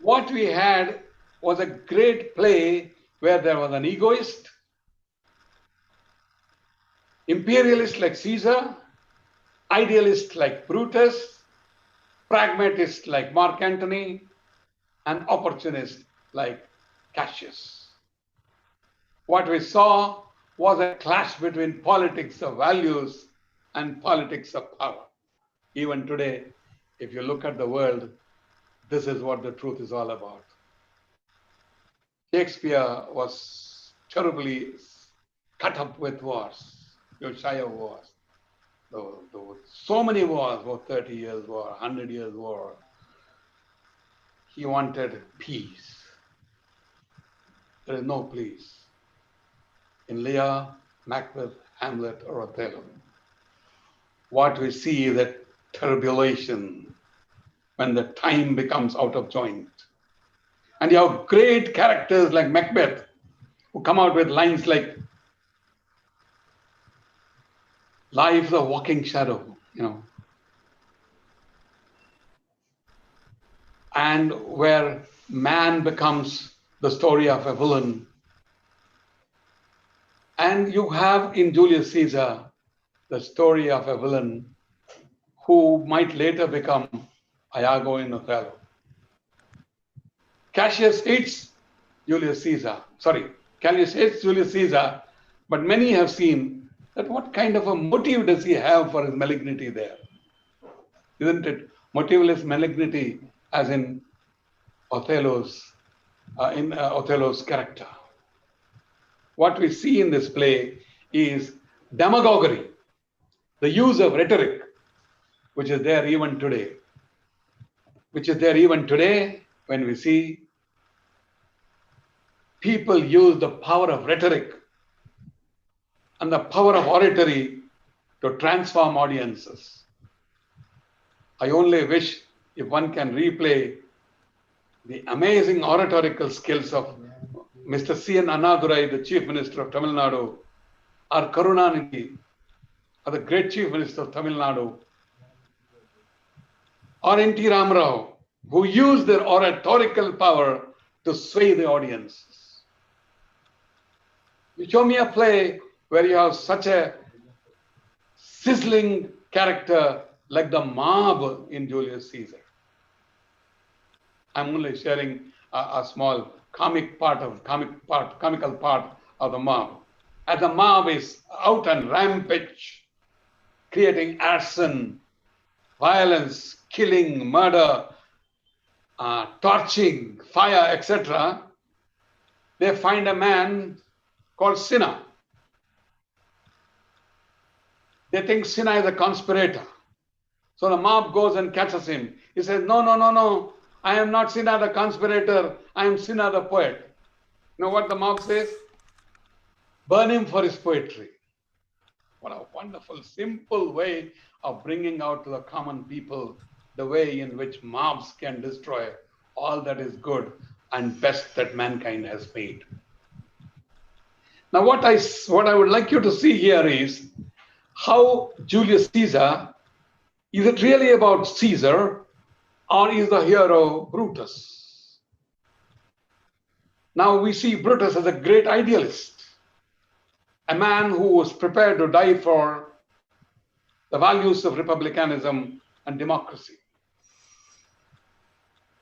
What we had was a great play where there was an egoist, imperialist like Caesar, idealist like Brutus, pragmatist like Mark Antony, and opportunist like Cassius. What we saw was a clash between politics of values and politics of power. Even today, if you look at the world, this is what the truth is all about. Shakespeare was terribly cut up with wars, Josiah wars. There were so many wars, for 30 years war, 100 years war. He wanted peace. There is no peace in Lear, Macbeth, Hamlet, or Othello. What we see is that turbulation when the time becomes out of joint. And you have great characters like Macbeth who come out with lines like, life's a walking shadow, and where man becomes the story of a villain. And you have in Julius Caesar the story of a villain who might later become Iago in Othello. Cassius hates Julius Caesar, but many have seen that what kind of a motive does he have for his malignity there? Isn't it motiveless malignity as in Othello's character? What we see in this play is demagoguery, the use of rhetoric, which is there even today. When we see people use the power of rhetoric and the power of oratory to transform audiences. I only wish if one can replay the amazing oratorical skills of Mr. C.N. Annadurai, the Chief Minister of Tamil Nadu, or Karunanidhi, or the great Chief Minister of Tamil Nadu, or N.T. Ramarao, who used their oratorical power to sway the audiences. You show me a play where you have such a sizzling character like the mob in Julius Caesar. I'm only sharing a small comical part of the mob. As the mob is out and rampage, creating arson, violence, killing, murder, torching, fire, etc., they find a man called Cinna. They think Cinna is a conspirator. So the mob goes and catches him. He says, no, I am not Cinna the conspirator, I am Cinna the poet. You know what the mob says? Burn him for his poetry. What a wonderful, simple way of bringing out to the common people the way in which mobs can destroy all that is good and best that mankind has made. Now, what I would like you to see here is how Julius Caesar, is it really about Caesar or is the hero Brutus? Now we see Brutus as a great idealist, a man who was prepared to die for the values of republicanism and democracy.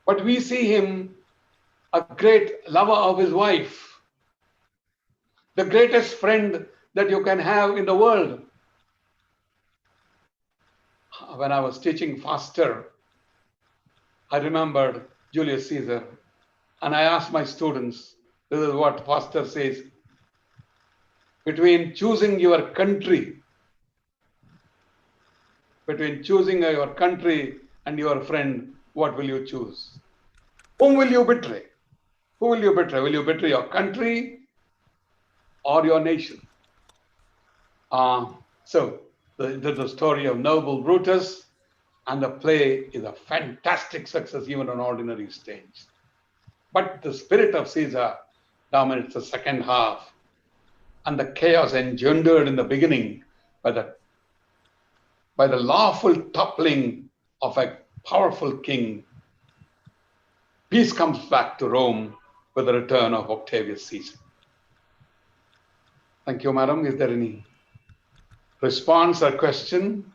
But we see him a great lover of his wife, the greatest friend that you can have in the world. When I was teaching faster, I remembered Julius Caesar, and I asked my students, this is what Pastor says, between choosing your country and your friend, what will you choose? Whom will you betray? Who will you betray? Will you betray your country or your nation? So the story of noble Brutus, and the play is a fantastic success even on ordinary stage. But the spirit of Caesar dominates the second half, and the chaos engendered in the beginning by the lawful toppling of a powerful king. Peace comes back to Rome with the return of Octavius Caesar. Thank you, madam. Is there any response or question?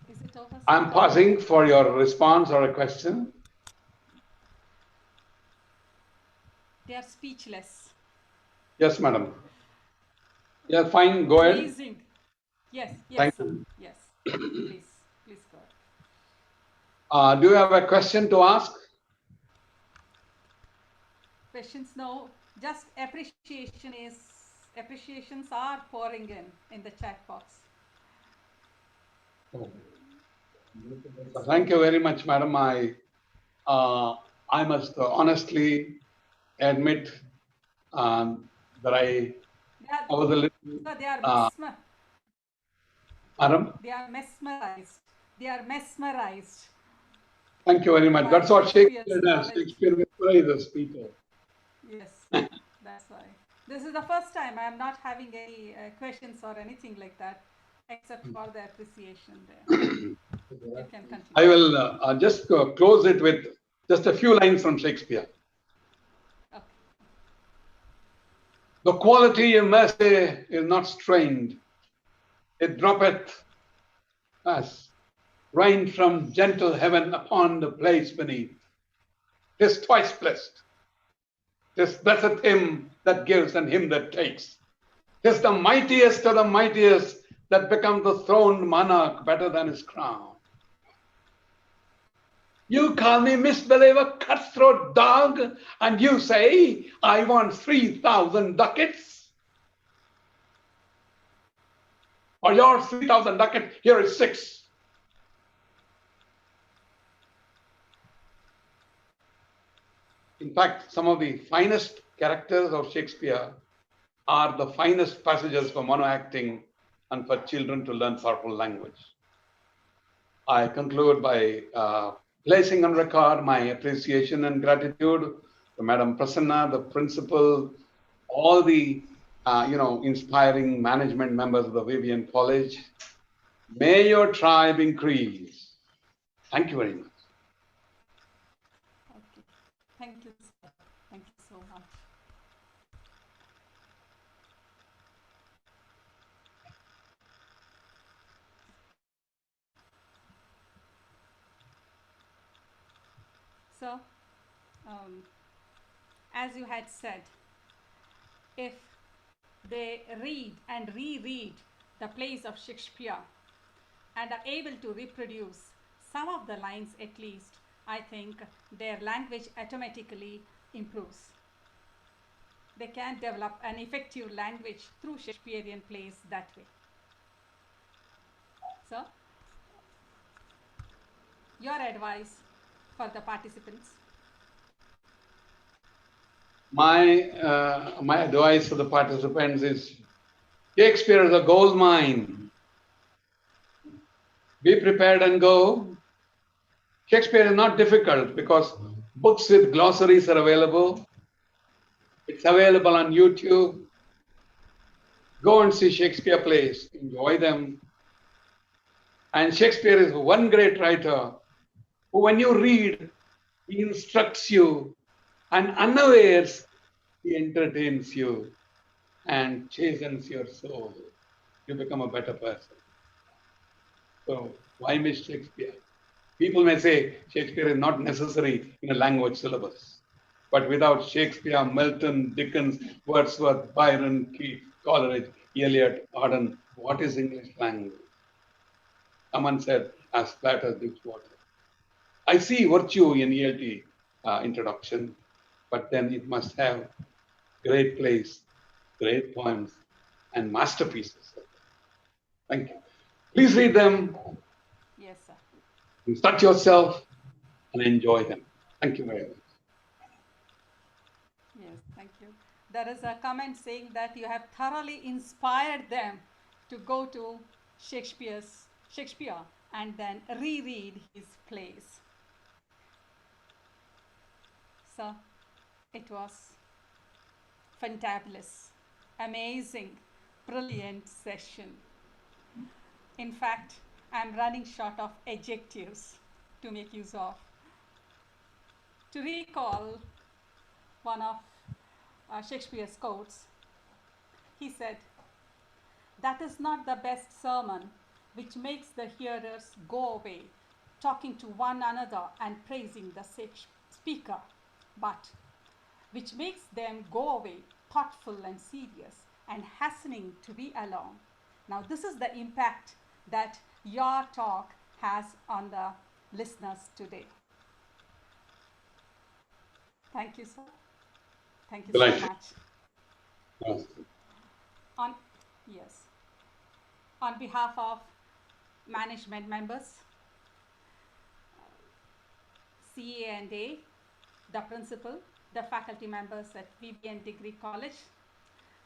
Is it over? I'm pausing for your response or a question. They are speechless. Yes, madam. Yeah, fine. Go ahead. Amazing. Yes, Thank sir. you. Yes. Please go ahead. Do you have a question to ask? Questions? No. Just appreciations are pouring in the chat box. Thank you very much, madam. I must honestly admit that I was a little. They are Madam? They are mesmerized. They are mesmerized. Thank you very much. That's what Shakespeare does. Shakespeare mesmerizes people. Yes, that's why. This is the first time I am not having any questions or anything like that, except for the appreciation there. You can continue. I will just close it with just a few lines from Shakespeare. Okay. The quality of mercy is not strained. It droppeth as rain from gentle heaven upon the place beneath. 'Tis twice blessed. 'Tis blessed him that gives and him that takes. 'Tis the mightiest of the mightiest that becomes the throned monarch better than his crown. You call me misbeliever, cutthroat dog, and you say I want 3,000 ducats? Or your 3,000 ducats, here is 6. In fact, some of the finest characters of Shakespeare are the finest passages for monoacting and for children to learn powerful language. I conclude by placing on record my appreciation and gratitude to Madam Prasanna, the principal, all the inspiring management members of the V.V.N. College. May your tribe increase. Thank you very much. Okay. Thank you, sir. Thank you so much. So, as you had said, if they read and reread the plays of Shakespeare and are able to reproduce some of the lines at least, I think their language automatically improves. They can develop an effective language through Shakespearean plays that way. So, your advice for the participants? My advice for the participants is Shakespeare is a gold mine. Be prepared and go. Shakespeare is not difficult because Books with glossaries are available. It's available on YouTube. Go and see Shakespeare plays, enjoy them. And Shakespeare is one great writer who, when you read, he instructs you, and unawares, he entertains you and chastens your soul. You become a better person. So, why miss Shakespeare? People may say Shakespeare is not necessary in a language syllabus. But without Shakespeare, Milton, Dickens, Wordsworth, Byron, Keats, Coleridge, Eliot, Arden, what is English language? Someone said, as flat as this water. I see virtue in ELT introduction, but then it must have great plays, great poems, and masterpieces. Thank you. Please read them, Yes, sir. instruct yourself, and enjoy them. Thank you very much. Yes, thank you. There is a comment saying that you have thoroughly inspired them to go to Shakespeare and then reread his plays. So it was fantabulous, amazing, brilliant session. In fact, I'm running short of adjectives to make use of. To recall one of Shakespeare's quotes, he said, "That is not the best sermon which makes the hearers go away talking to one another and praising the speaker, but which makes them go away thoughtful and serious and hastening to be alone." Now, this is the impact that your talk has on the listeners today. Thank you, sir. Thank you so Delighted. much. On, yes, on behalf of management members, CA and A, the principal, the faculty members at V.V.N. Degree College,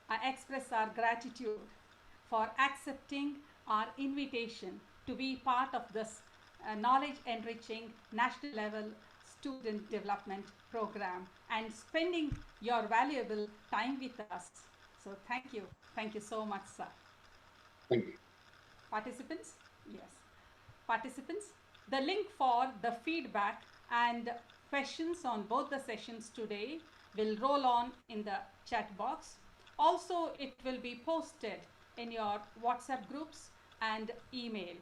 I express our gratitude for accepting our invitation to be part of this knowledge enriching national level student development program and spending your valuable time with us. So thank you. Thank you so much, sir. Thank you. Participants? Yes. Participants, the link for the feedback and questions on both the sessions today will roll on in the chat box. Also, it will be posted in your WhatsApp groups and email.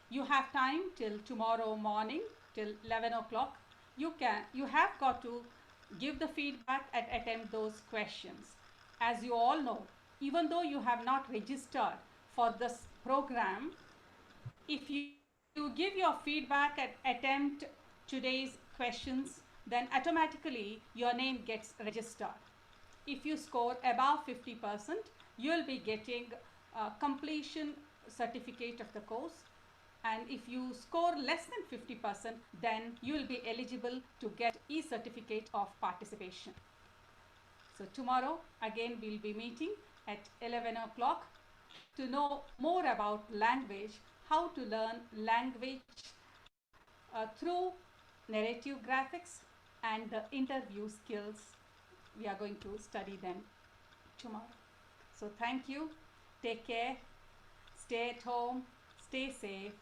You have time till tomorrow morning, till 11 o'clock. You have got to give the feedback and attempt those questions. As you all know, even though you have not registered for this program, if you give your feedback and attempt today's questions, then automatically your name gets registered. If you score above 50%, you will be getting a completion certificate of the course. And if you score less than 50%, then you will be eligible to get e-certificate of participation. So tomorrow, again, we'll be meeting at 11 o'clock to know more about language, how to learn language through narrative graphics and the interview skills. We are going to study them tomorrow. So thank you. Take care. Stay at home. Stay safe.